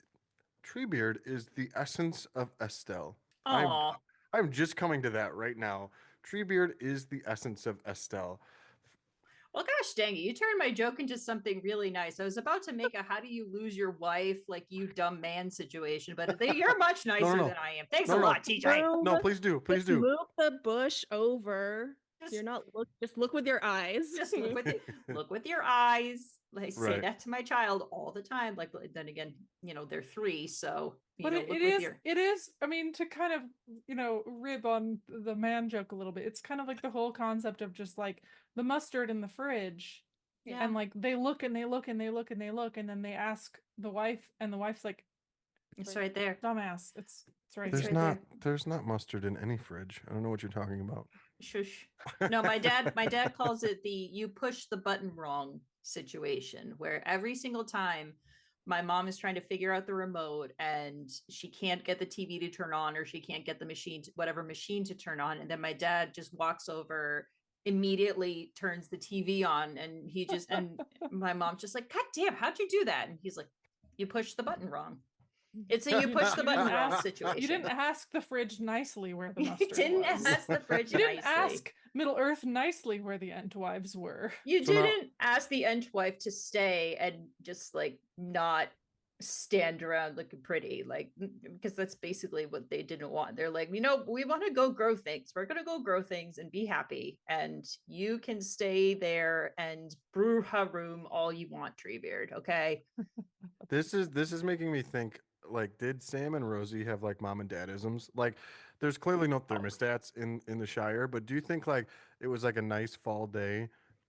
Treebeard is the essence of Estelle. Oh, I'm just coming to that right now. Treebeard is the essence of Estelle. well, gosh dang it. You turned my joke into something really nice. I was about to make a how do you lose your wife, like you dumb man situation, but you're much nicer no. than I am. Thanks No, a no. lot, TJ. No, please do. Please Just do. move the bush over. Just- You're not just look with your eyes. Just look with your eyes. Like say Right. that to my child all the time. Like then again, you know, they're 3, so you But know, it look is with your it is, I mean, to kind of, you know, rib on the man joke a little bit. It's kind of like the whole concept of just like the mustard in the fridge. Yeah. And like they look and they look and they look and they look and then they ask the wife and the wife's like, it's right there. dumbass. It's right It's There's right there. there's not mustard in any fridge. I don't know what you're talking about. Shush. No, my dad calls it the you push the button wrong situation, where every single time my mom is trying to figure out the remote and she can't get the TV to turn on or she can't get the machine whatever machine to turn on, and then my dad just walks over, immediately turns the TV on, and he just and my mom's just like, God damn, how'd you do that? And he's like, you pushed the button wrong. It's a you push the You button didn't wrong ask- situation. You didn't ask the fridge nicely where the You mustard didn't was. ask the fridge You didn't nicely. ask Middle Earth nicely where the Entwives were. You So now- didn't ask the Entwife to stay and just like not stand around looking pretty, like because that's basically what they didn't want. They're like, you know, we want to go grow things. We're gonna go grow things and be happy, and you can stay there and brew her room all you want, Treebeard. Okay. This is making me think like did Sam and Rosie have like mom and dadisms? Like there's clearly no thermostats in the Shire, but do you think like it was like a nice fall day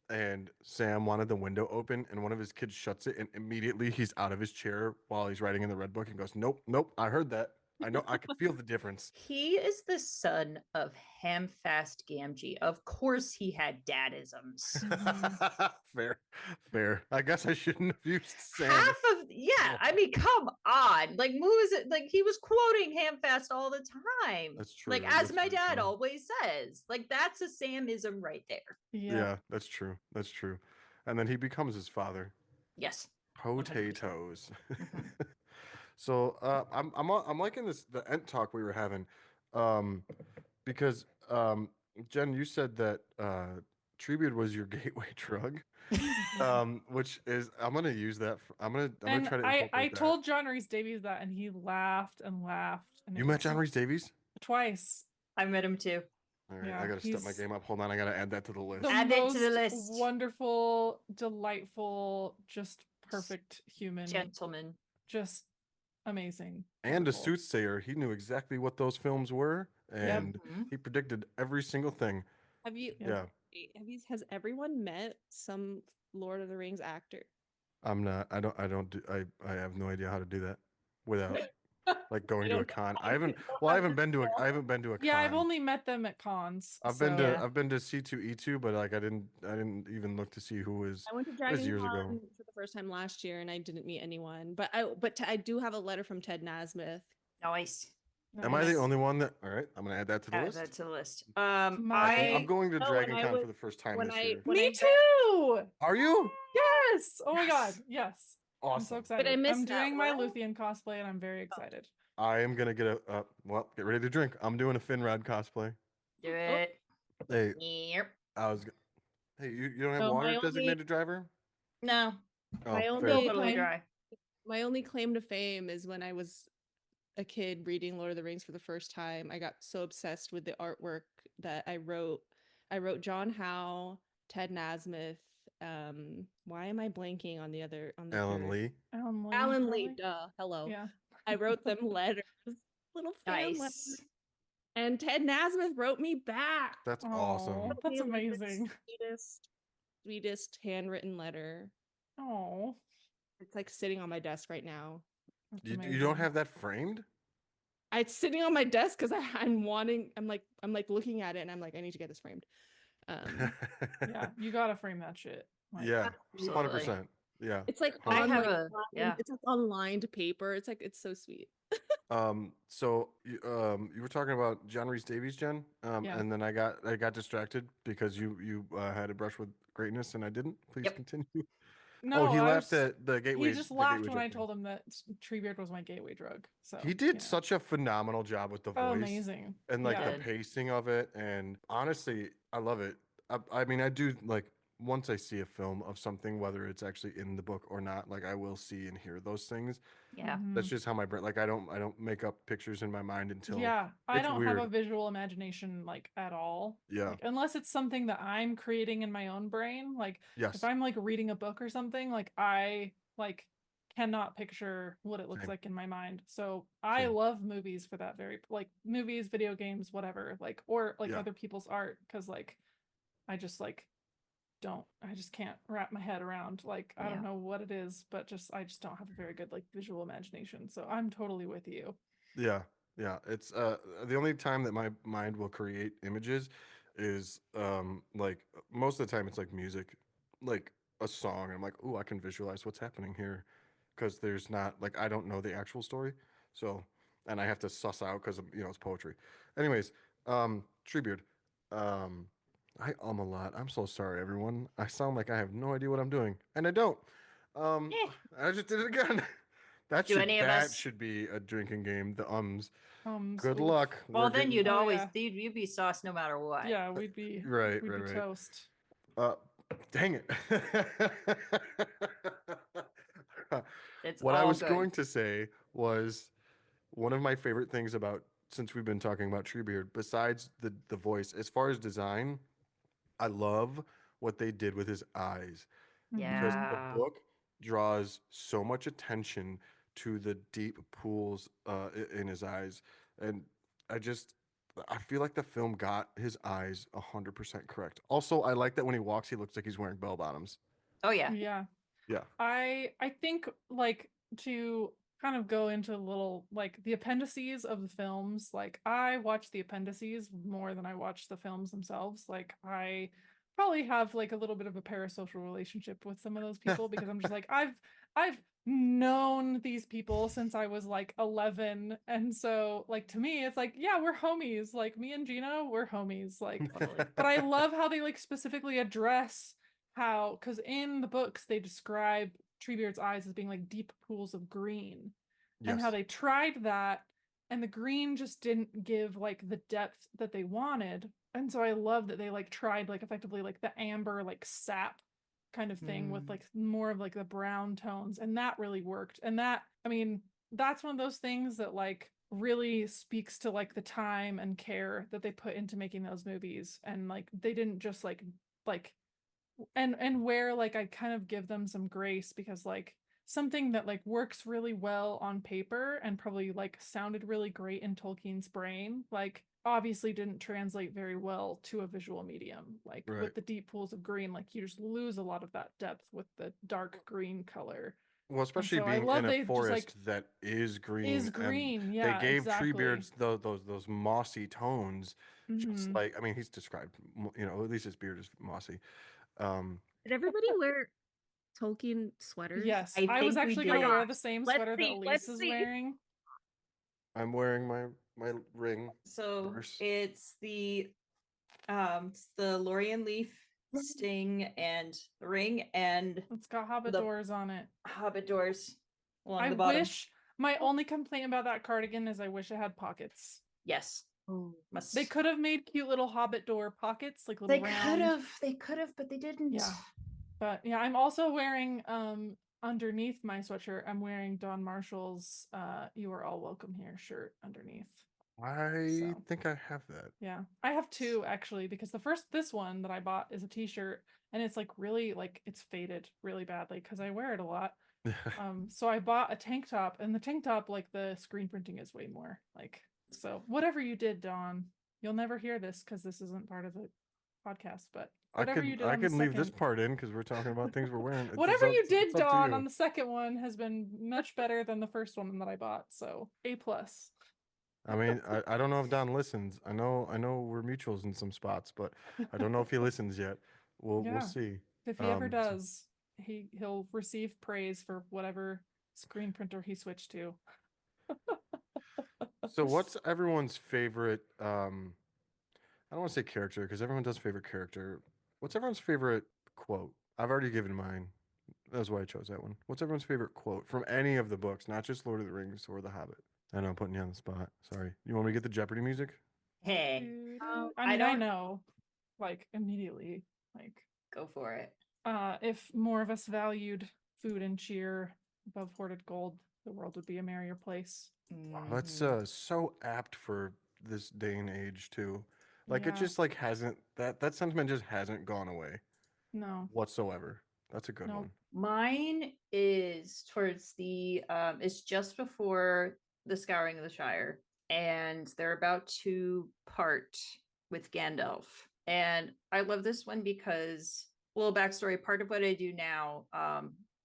and Sam wanted the window open and one of his kids shuts it and immediately he's out of his chair while he's writing in the red book and goes, "Nope, nope, I heard that. I know I can feel the difference." He is the son of Hamfast Gamgee. Of course he had dadisms. Fair. Fair. I guess I shouldn't have used Sam. Half of Oh. I mean, come on. Like like he was quoting Hamfast all the time. That's true. Like That's as my very dad true. always says. Like that's a Samism right there. Yeah, that's true. That's true. And then he becomes his father. Yes. Potatoes. Mhm. So I'm liking this the Ent talk we were having, because Jen, you said that Treebeard was your gateway drug, which is I'm gonna use that. I'm gonna And try to. I incorporate that. told John Rhys Davies that, and he laughed and laughed. And You it met was John Rhys Davies. twice. I met him too. All right, Yeah, I gotta step my he's game up. Hold on, I gotta add that to the list. The Add it to the most list. wonderful, delightful, just perfect human. Gentleman. Just amazing. And a wonderful. soothsayer. He knew exactly what those films were, and Mhm. he predicted every single thing. Have you? Yeah. Yeah. Has everyone met some Lord of the Rings actor? I'm not. I don't do. I have no idea how to do that without like going to a don't con. know. I haven't. Well, I haven't been to a. I haven't been to a Yeah, con. I've only met them at cons. I've so- been to. Yeah. I've been to C2E2, but like I didn't even look to see who was. I went to was Dragon years Con ago. for the first time last year, and I didn't meet anyone. But I do have a letter from Ted Nasmith. Nice. Am I the Nice. only one that? All right, I'm gonna add that to the Add list. that to the list. I'm going to No, Dragon when I Con for was- the first time when this I- year. when Me I- too. Are you? Yes. Oh my god. Yes. Yes. I'm so Awesome. excited. I missed I'm that doing my one. Luthien cosplay, and I'm very excited. I am gonna get a. Well, get ready to drink. I'm doing a Finrod cosplay. Do it. Hey, Yep. I was. Hey, you don't have No, water my only- designated driver? No. Oh, My fair. only- Totally time- dry. My only claim to fame is when I was a kid reading Lord of the Rings for the first time. I got so obsessed with the artwork that I wrote John Howe, Ted Nasmith. Why am I blanking on the Alan third? Lee. Alan Lee. Duh. Hello. Yeah. I wrote them letters. Little fan letters. Nice. And Ted Nasmith wrote me back. That's Oh, awesome. that's Really the amazing. sweetest handwritten letter. Oh, It's like sitting on my desk right now. that's You amazing. don't have that framed? It's sitting on my desk because I'm like looking at it and I'm like, I need to get this framed. Yeah, you gotta frame that shit. Like, Yeah, Absolutely. 100%. Yeah. It's like I on have like yeah. it's like on lined paper. It's like it's so sweet. So you were talking about John Rhys Davies, Jen, Yeah. and then I got distracted because you had a brush with greatness and I didn't. Please Yep. continue. no, he I laughed was, at the gateway. he just the laughed gateway when I drug thing. told him that Treebeard was my gateway drug. So He did such a phenomenal job with the voice amazing. and like Yeah. the pacing of it, and honestly, I love it. I mean, I do like once I see a film of something, whether it's actually in the book or not, like I will see and hear those things. Yeah. That's Mhm. just how my brain. Like I don't make up pictures in my mind until Yeah, I it's don't have a weird. visual imagination like at all. Yeah. Like unless it's something that I'm creating in my own brain. Like Yes. if I'm like reading a book or something, like I like cannot picture what it looks Same. like in my mind. So I Same. love movies for that very like movies, video games, whatever, like or like Yeah. other people's art because like I just like I just can't wrap my head around like I Yeah. don't know what it is, but I just don't have a very good like visual imagination. So I'm totally with you. Yeah. Yeah. It's the only time that my mind will create images is like most of the time it's like music, like a song. I'm like, oh, I can visualize what's happening here, because there's not like I don't know the actual story, so and I have to suss out because it's poetry. Anyways, Treebeard, um, I a lot. I'm so sorry, everyone. I sound like I have no idea what I'm doing, and I don't. Um, Eh. I just did it again. Do any of That us? should be a drinking game. The Good Oof. luck. Well, We're then getting you'd Oh, always yeah. you'd be sauced no matter what. Yeah, we'd be right. toast. Uh, dang it. It's What I all was good. going to say was one of my favorite things about since we've been talking about Treebeard, besides the voice, as far as design, I love what they did with his eyes, because Mhm. the Yeah. book draws so much attention to the deep pools in his eyes, and I feel like the film got his eyes 100% correct. Also, I like that when he walks, he looks like he's wearing bell bottoms. Oh yeah. Yeah. Yeah. I think like to kind of go into a little like the appendices of the films, like I watch the appendices more than I watch the films themselves. Like I probably have like a little bit of a parasocial relationship with some of those people because I'm just like I've known these people since I was like 11, and so like to me it's like yeah, we're homies. Like me and Gina, we're homies. Like Totally. but I love how they like specifically address how, because in the books they describe Treebeard's eyes as being like deep pools of green, and how Yes. they tried that and the green just didn't give like the depth that they wanted. And so I love that they like tried like effectively like the amber like sap kind of thing with like more of like the brown tones, and that really worked. And that, I mean, that's one of those things that like really speaks to like the time and care that they put into making those movies, and like they didn't just like and where like I kind of give them some grace because like something that like works really well on paper and probably like sounded really great in Tolkien's brain like obviously didn't translate very well to a visual medium. Like Right. with the deep pools of green, like you just lose a lot of that depth with the dark green color. Well, especially so I being love in a they just, forest like, that is green, is and green. they Yeah, gave exactly. Treebeards those mossy tones, just Mhm. like I mean, he's described, at least his beard is mossy. Did everybody wear Tolkien sweaters? Yes, I I was think we actually gonna did. wear the same Let's sweater that see, let's Elise is see. wearing. I'm wearing my ring. So Purse. it's the Lorien leaf sting and the ring and It's got hobbit the doors on it. hobbit doors along I the bottom. wish my only complaint about that cardigan is I wish it had pockets. Yes. Oh, Must They could have made cute little hobbit door pockets, like little they round. could have, but they didn't. Yeah. But yeah, I'm also wearing underneath my sweatshirt, I'm wearing Don Marshall's You Are All Welcome Here shirt underneath. I So. think I have that. Yeah. I have two actually, because this one that I bought is a t-shirt, and it's like really like it's faded really badly because I wear it a lot. So I bought a tank top, and the tank top, like the screen printing is way more like So whatever you did, Dawn, you'll never hear this because this isn't part of the podcast, but whatever you did I on the can leave this second, part in because we're talking about things we're wearing. whatever you did, it's up to Dawn, you. on the second one has been much better than the first one that I bought. So A+. I mean, I don't know if Don listens. I know we're mutuals in some spots, but I don't know if he listens yet. We'll Yeah. see. If he ever So- does, he'll receive praise for whatever screen printer he switched to. So what's everyone's favorite I don't want to say character because everyone does favorite character. What's everyone's favorite quote? I've already given mine. That's why I chose that one. What's everyone's favorite quote from any of the books, not just Lord of the Rings or The Hobbit? I know I'm putting you on the spot. Sorry. You want me to get the Jeopardy music? Hey, I mean, I know, like, immediately, like, go for it. if more of us valued food and cheer above hoarded gold, the world would be a merrier place. That's so apt for this day and age too. Like it Yeah. just like hasn't that sentiment just hasn't gone away No. whatsoever. That's a good Nope. one. Mine is towards the it's just before the Scouring of the Shire, and they're about to part with Gandalf. And I love this one because, a little backstory, part of what I do now,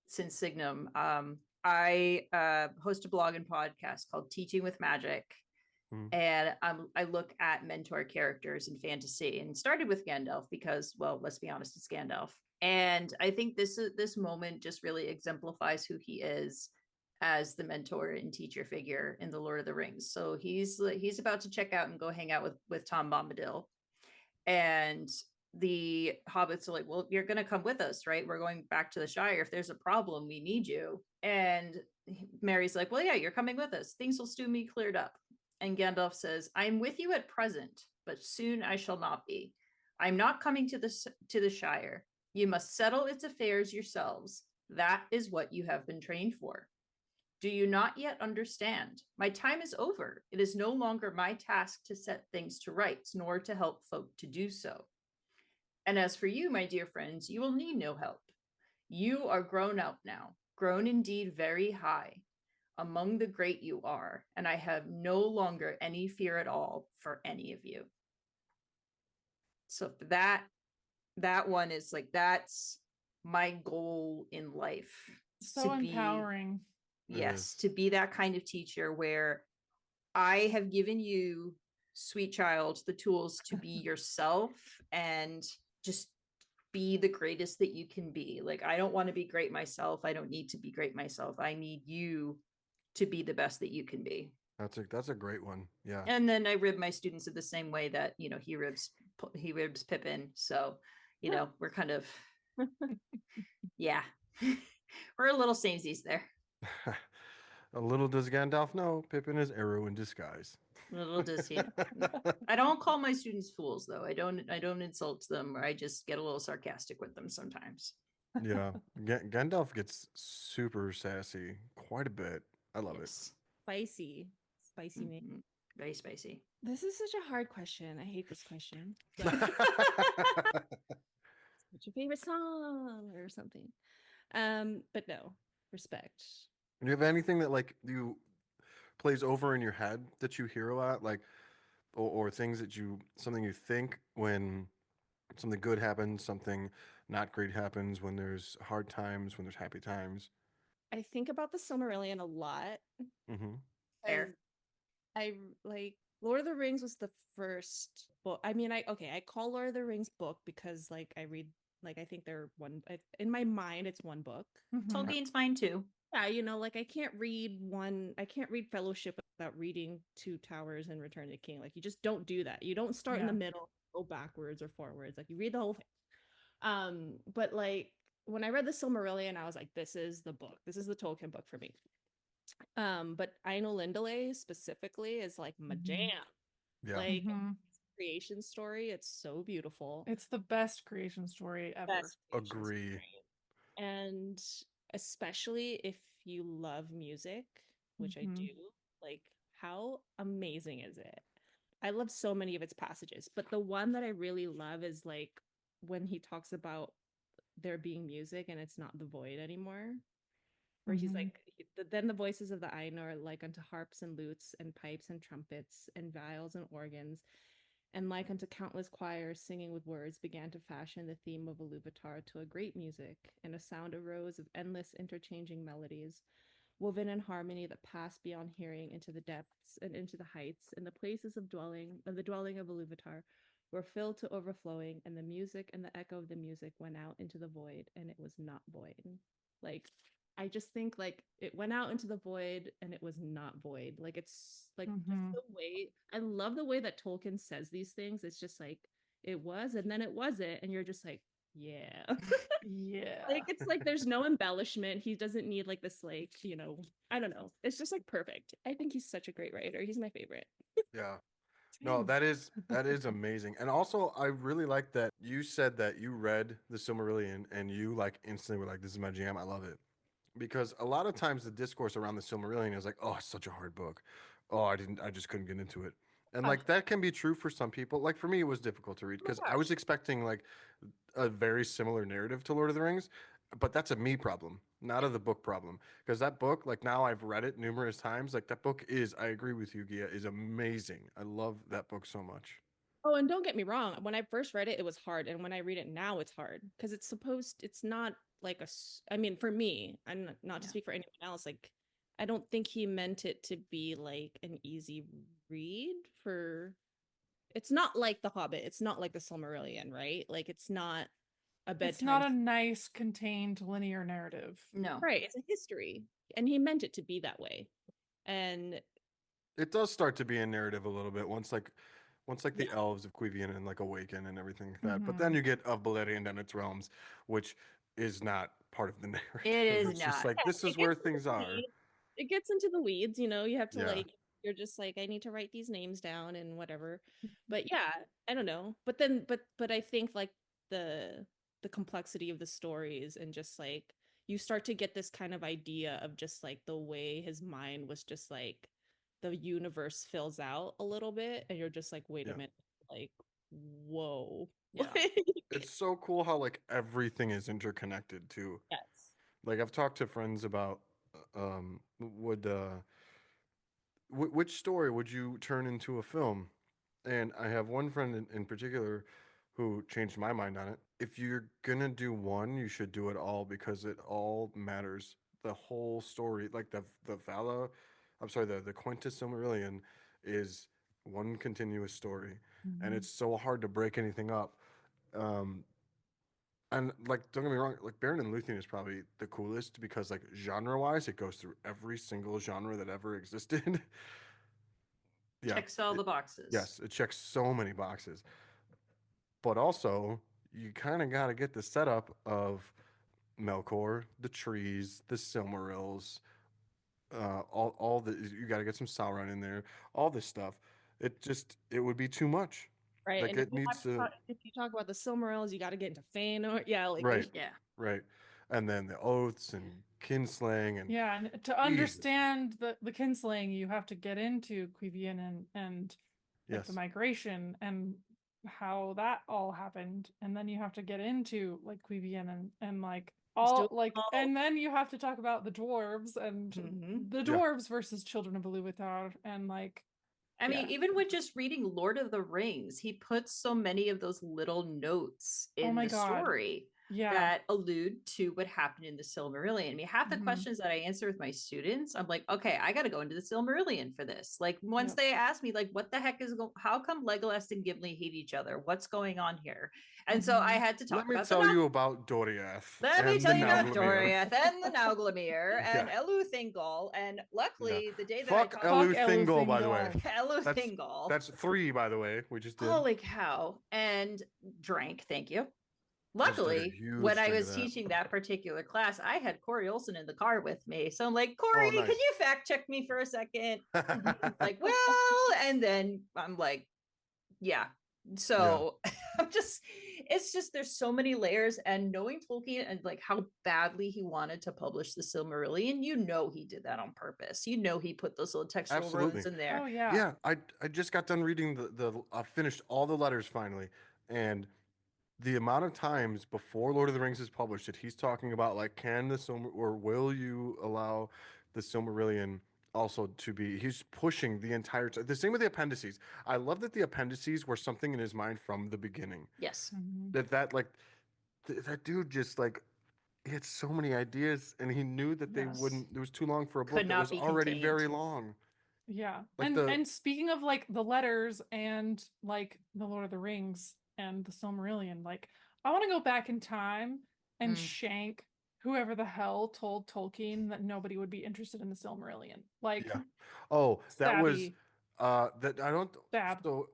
since Signum, I host a blog and podcast called Teaching with Magic. And I look at mentor characters in fantasy, and started with Gandalf because, well, let's be honest, it's Gandalf. And I think this moment just really exemplifies who he is as the mentor and teacher figure in the Lord of the Rings. So he's about to check out and go hang out with Tom Bombadil, and the hobbits are like, well, you're going to come with us, right? We're going back to the Shire. If there's a problem, we need you. And Mary's like, well, yeah, you're coming with us. Things will soon be cleared up. And Gandalf says, I'm with you at present, but soon I shall not be. I'm not coming to the Shire. You must settle its affairs yourselves. That is what you have been trained for. Do you not yet understand? My time is over. It is no longer my task to set things to rights, nor to help folk to do so. And as for you, my dear friends, you will need no help. You are grown up now, grown indeed very high. Among the great you are, and I have no longer any fear at all for any of you. So that one is like, that's my goal in life. So empowering. Yes, to be that kind of teacher where I have given you, sweet child, the tools to be yourself and just be the greatest that you can be. Like, I don't want to be great myself. I don't need to be great myself. I need you to be the best that you can be. That's a great one. Yeah. And then I rib my students in the same way that, you know, he ribs Pippin. So, you know, we're kind of, yeah, we're a little samesies there. A little does Gandalf know, Pippin is arrow in disguise. Little does he. I don't call my students fools, though. I don't insult them, or I just get a little sarcastic with them sometimes. Yeah. Gandalf gets super sassy quite a bit. I love it. Spicy name. Mhm. Very spicy. This is such a hard question. I hate this question. What's your favorite song or something? But no, respect. Do you have anything that like you plays over in your head that you hear a lot, like, or things that something you think when something good happens, something not great happens, when there's hard times, when there's happy times? I think about the Silmarillion a lot. Mm-hmm. Fair. I like Lord of the Rings was the first book. I mean, I call Lord of the Rings book because like I read, like I think they're one in my mind it's one book. Mhm. Tolkien's mine too. Yeah, you know, like I can't read Fellowship without reading Two Towers and Return of the King. Like you just don't do that. You don't start in the middle, go backwards or forwards. Like you read the whole thing. But like when I read the Silmarillion, I was like, this is the book. This is the Tolkien book for me. But Ainulindalë specifically is like my jam. Yeah. Like Mhm. creation story, it's so beautiful. It's the best creation story ever. Best creation Agree. story. And especially if you love music, which I do, like how amazing is it? I love so many of its passages, but the one that I really love is like when he talks about there being music and it's not the void anymore, where he's like Then the voices of the Ainur, like unto harps and lutes and pipes and trumpets and viols and organs, and like unto countless choirs singing with words, began to fashion the theme of Iluvatar to a great music, and a sound arose of endless interchanging melodies, woven in harmony that passed beyond hearing into the depths and into the heights, and the places of the dwelling of Iluvatar were filled to overflowing, and the music and the echo of the music went out into the void, and it was not void. Like, I just think like it went out into the void and it was not void. Like it's like just the way I love the way that Tolkien says these things. It's just like it was and then it wasn't, and you're just like, yeah. Yeah. Like it's like there's no embellishment. He doesn't need like this, like, I don't know. It's just like perfect. I think he's such a great writer. He's my favorite. Yeah. No, that is amazing. And also I really like that you said that you read the Silmarillion and you like instantly were like, this is my jam. I love it. Because a lot of times the discourse around the Silmarillion is like, oh, it's such a hard book. Oh, I just couldn't get into it. And like that can be true for some people. Like for me, it was difficult to read because I was expecting like a very similar narrative to Lord of the Rings, but that's a me problem, not a the book problem. Because that book, like now I've read it numerous times. Like that book is, I agree with you, Gia, is amazing. I love that book so much. Oh, and don't get me wrong. When I first read it, it was hard, and when I read it now, it's hard because it's not like I mean, for me, I'm not to speak for anyone else. Like, I don't think he meant it to be like an easy read for. It's not like The Hobbit. It's not like the Silmarillion, right? Like, it's not a bedtime. It's not a nice, contained, linear narrative. No. Right. It's a history, and he meant it to be that way. And it does start to be a narrative a little bit once the elves of Quivian and like awaken and everything like that. But then you get of Beleriand and its realms, which is not part of the narrative. It is it's just not. like this is where things are. It gets into the weeds, you have to like you're just like, I need to write these names down and whatever. But yeah, I don't know. But then but I think like the complexity of the stories and just like you start to get this kind of idea of just like the way his mind was just like the universe fills out a little bit, and you're just like, wait a minute, like, whoa. Yeah. It's so cool how like everything is interconnected too. Yes. Like I've talked to friends about which story would you turn into a film? And I have one friend in particular who changed my mind on it. If you're gonna do one, you should do it all because it all matters. The whole story, like the Vala, I'm sorry, the Quintus Silmarillion is one continuous story, and it's so hard to break anything up. Um, and like, don't get me wrong, like Baron and Luthien is probably the coolest because like genre-wise, it goes through every single genre that ever existed. Checks all the boxes. Yes, it checks so many boxes. But also, you kind of got to get the setup of Melkor, the trees, the Silmarils, all the you got to get some Sauron in there, all this stuff. It would be too much. Right. Like And it needs to. if you talk about the Silmarils, you got to get into Fëanor. Yeah, like Right. Yeah. Right. And then the oaths and kinslaying and Yeah, and to understand the kinslaying, you have to get into Quivian and like the migration and how that all happened, and then you have to get into like Quivian and like all like, and then you have to talk about the dwarves and the dwarves versus children of Iluvatar, and like, I mean, even with just reading Lord of the Rings, he puts so many of those little notes in the story that allude to what happened in the Silmarillion. I mean, half the questions that I answer with my students, I'm like, okay, I got to go into the Silmarillion for this. Like, once they ask me, like, what the heck is how come Legolas and Gimli hate each other? What's going on here? And so I had to talk about. Let me tell you about Doriath. Let me tell you about Doriath and the Nauglamir and Elu Thingol. And luckily, the day that Fuck I talked Elu Thingol, by the way. Elu Thingol. That's 3, by the way. We just did. Holy cow. And drank, thank you. Luckily, when I was teaching that particular class, I had Corey Olson in the car with me. So I'm like, Corey, can you fact check me for a second? Like, well, and then I'm like, yeah. So it's just there's so many layers, and knowing Tolkien and like how badly he wanted to publish the Silmarillion, he did that on purpose. He put those little textual runes in there. Oh yeah. Yeah, I just got done reading I finished all the letters finally, and the amount of times before Lord of the Rings is published that he's talking about like, can the Silmar or will you allow the Silmarillion also to be, he's pushing the entire the same with the appendices. I love that the appendices were something in his mind from the beginning. Yes. Mhm. That like that dude just like he had so many ideas, and he knew that they Yes. wouldn't. It was too long for a Could book that not was be already contained. very long. Yeah. Like And speaking of like the letters and like the Lord of the Rings and the Silmarillion, like I want to go back in time and shank whoever the hell told Tolkien that nobody would be interested in the Silmarillion. Like, Yeah. Oh, that was stabby. that I don't. Stab. So,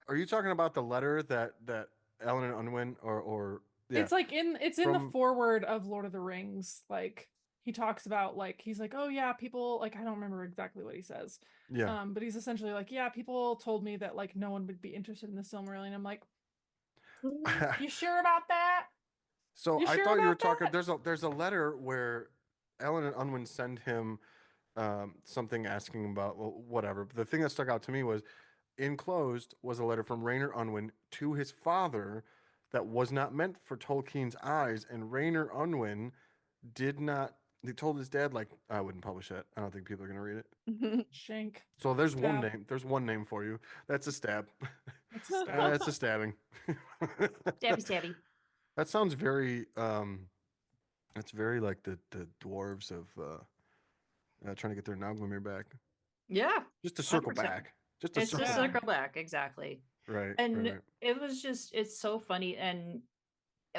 are you talking about the letter that Ellen and Unwin or yeah It's like in the from foreword of Lord of the Rings. Like he talks about like he's like, oh yeah, people like I don't remember exactly what he says. yeah. But he's essentially like, yeah, people told me that like no one would be interested in the Silmarillion. I'm like, you sure about that? So You I sure thought you were about talking. that? There's a letter where Ellen and Unwin send him something asking about well, whatever. But the thing that stuck out to me was enclosed was a letter from Rainer Unwin to his father that was not meant for Tolkien's eyes, and Rainer Unwin did not. He told his dad like I wouldn't publish it. I don't think people are gonna read it. Shank. So there's one Stab. name. There's one name for you. That's a stab. That's a stab. That's a stabbing. Stabby stabby. That sounds very that's very like the dwarves of trying to get their Nauglamir back. Yeah. Just to circle 100%. back. Just to It's circle just Yeah. back. circle back, exactly. Right. And Right. it was just it's so funny. And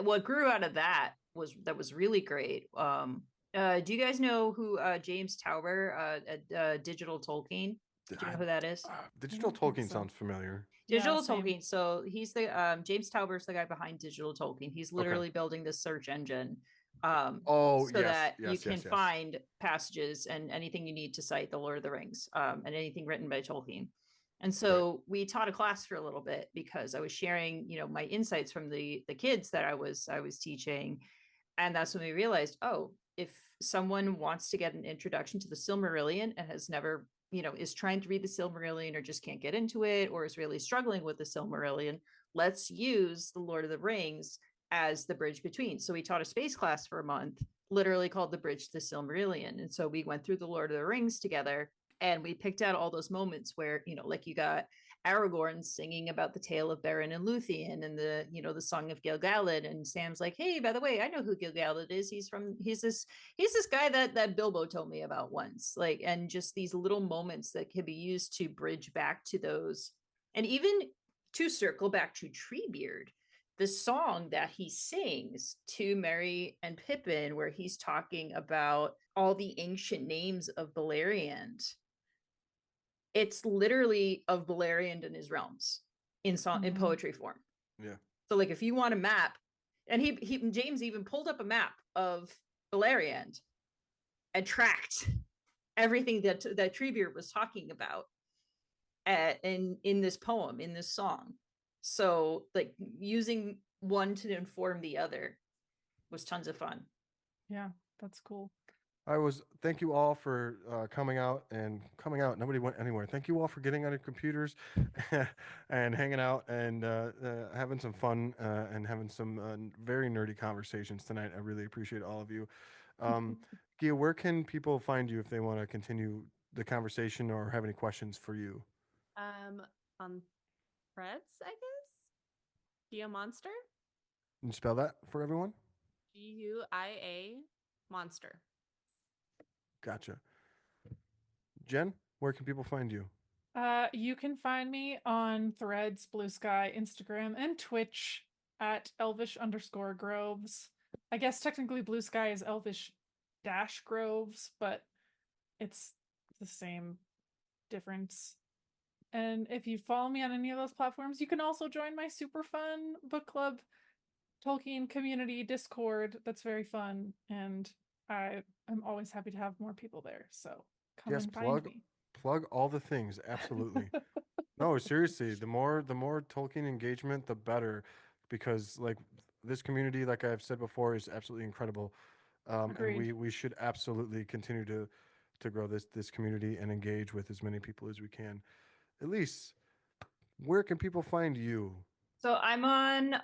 what grew out of that was really great. Do you guys know who James Tauber, Digital Tolkien? Do you know who that is? Digital don't think Tolkien so. sounds familiar. Digital Yeah, same. Tolkien. So he's the James Tauber's the guy behind Digital Tolkien. He's literally building this search engine Oh so yes, that you yes, can yes, yes. find passages and anything you need to cite the Lord of the Rings and anything written by Tolkien. And so we taught a class for a little bit because I was sharing, my insights from the kids that I was teaching, and that's when we realized, oh, if someone wants to get an introduction to the Silmarillion and has never, is trying to read the Silmarillion or just can't get into it or is really struggling with the Silmarillion, let's use the Lord of the Rings as the bridge between. So we taught a space class for a month, literally called the Bridge to the Silmarillion. And so we went through the Lord of the Rings together, and we picked out all those moments where, like you got Aragorn singing about the tale of Beren and Luthien and the song of Gil-galad, and Sam's like, hey, by the way, I know who Gil-galad is. He's this guy that Bilbo told me about once. Like, and just these little moments that can be used to bridge back to those, and even to circle back to Treebeard, the song that he sings to Merry and Pippin, where he's talking about all the ancient names of Beleriand. It's literally of Beleriand and his realms in song in poetry form. Yeah. So like if you want a map, and James even pulled up a map of Beleriand and tracked everything that Treebeard was talking about in this poem, in this song. So like using one to inform the other was tons of fun. Yeah, that's cool. Thank you all for coming out. Nobody went anywhere. Thank you all for getting on your computers and hanging out and having some fun and having some very nerdy conversations tonight. I really appreciate all of you. Guia, where can people find you if they want to continue the conversation or have any questions for you? On Threads, I guess. Guia Monster. Can you spell that for everyone? Guia Monster. Gotcha. Jen, where can people find you? You can find me on Threads, Blue Sky, Instagram, and Twitch at Elvish_Groves. I guess technically Blue Sky is Elvish-Groves, but it's the same difference. And if you follow me on any of those platforms, you can also join my super fun book club Tolkien community Discord. That's very fun, and I'm always happy to have more people there. So come and find me. Plug all the things. Absolutely. No, seriously, the more Tolkien engagement, the better, because like this community, like I've said before, is absolutely incredible. And we should absolutely continue to grow this community and engage with as many people as we can. Elise, where can people find you? So I'm on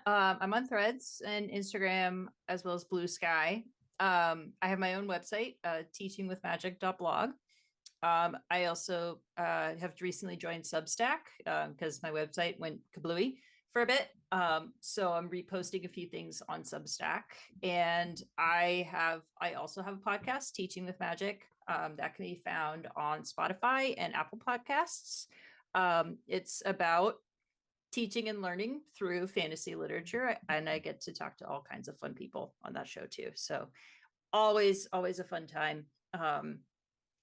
Threads and Instagram as well as Blue Sky. I have my own website, teachingwithmagic.blog. I also have recently joined Substack because my website went kablooey for a bit. So I'm reposting a few things on Substack, and I also have a podcast, Teaching with Magic, that can be found on Spotify and Apple Podcasts. It's about teaching and learning through fantasy literature, and I get to talk to all kinds of fun people on that show too. So always a fun time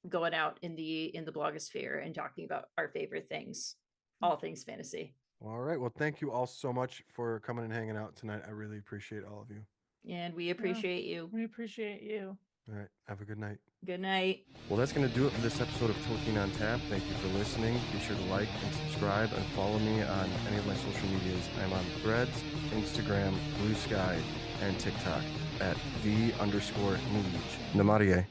going out in the blogosphere and talking about our favorite things, all things fantasy. All right. Well, thank you all so much for coming and hanging out tonight. I really appreciate all of you. And we appreciate you. We appreciate you. All right. Have a good night. Good night. Well, that's going to do it for this episode of Tolkien on Tap. Thank you for listening. Be sure to like and subscribe and follow me on any of my social medias. I'm on Threads, Instagram, Blue Sky, and TikTok at @the_Meade. Namarie.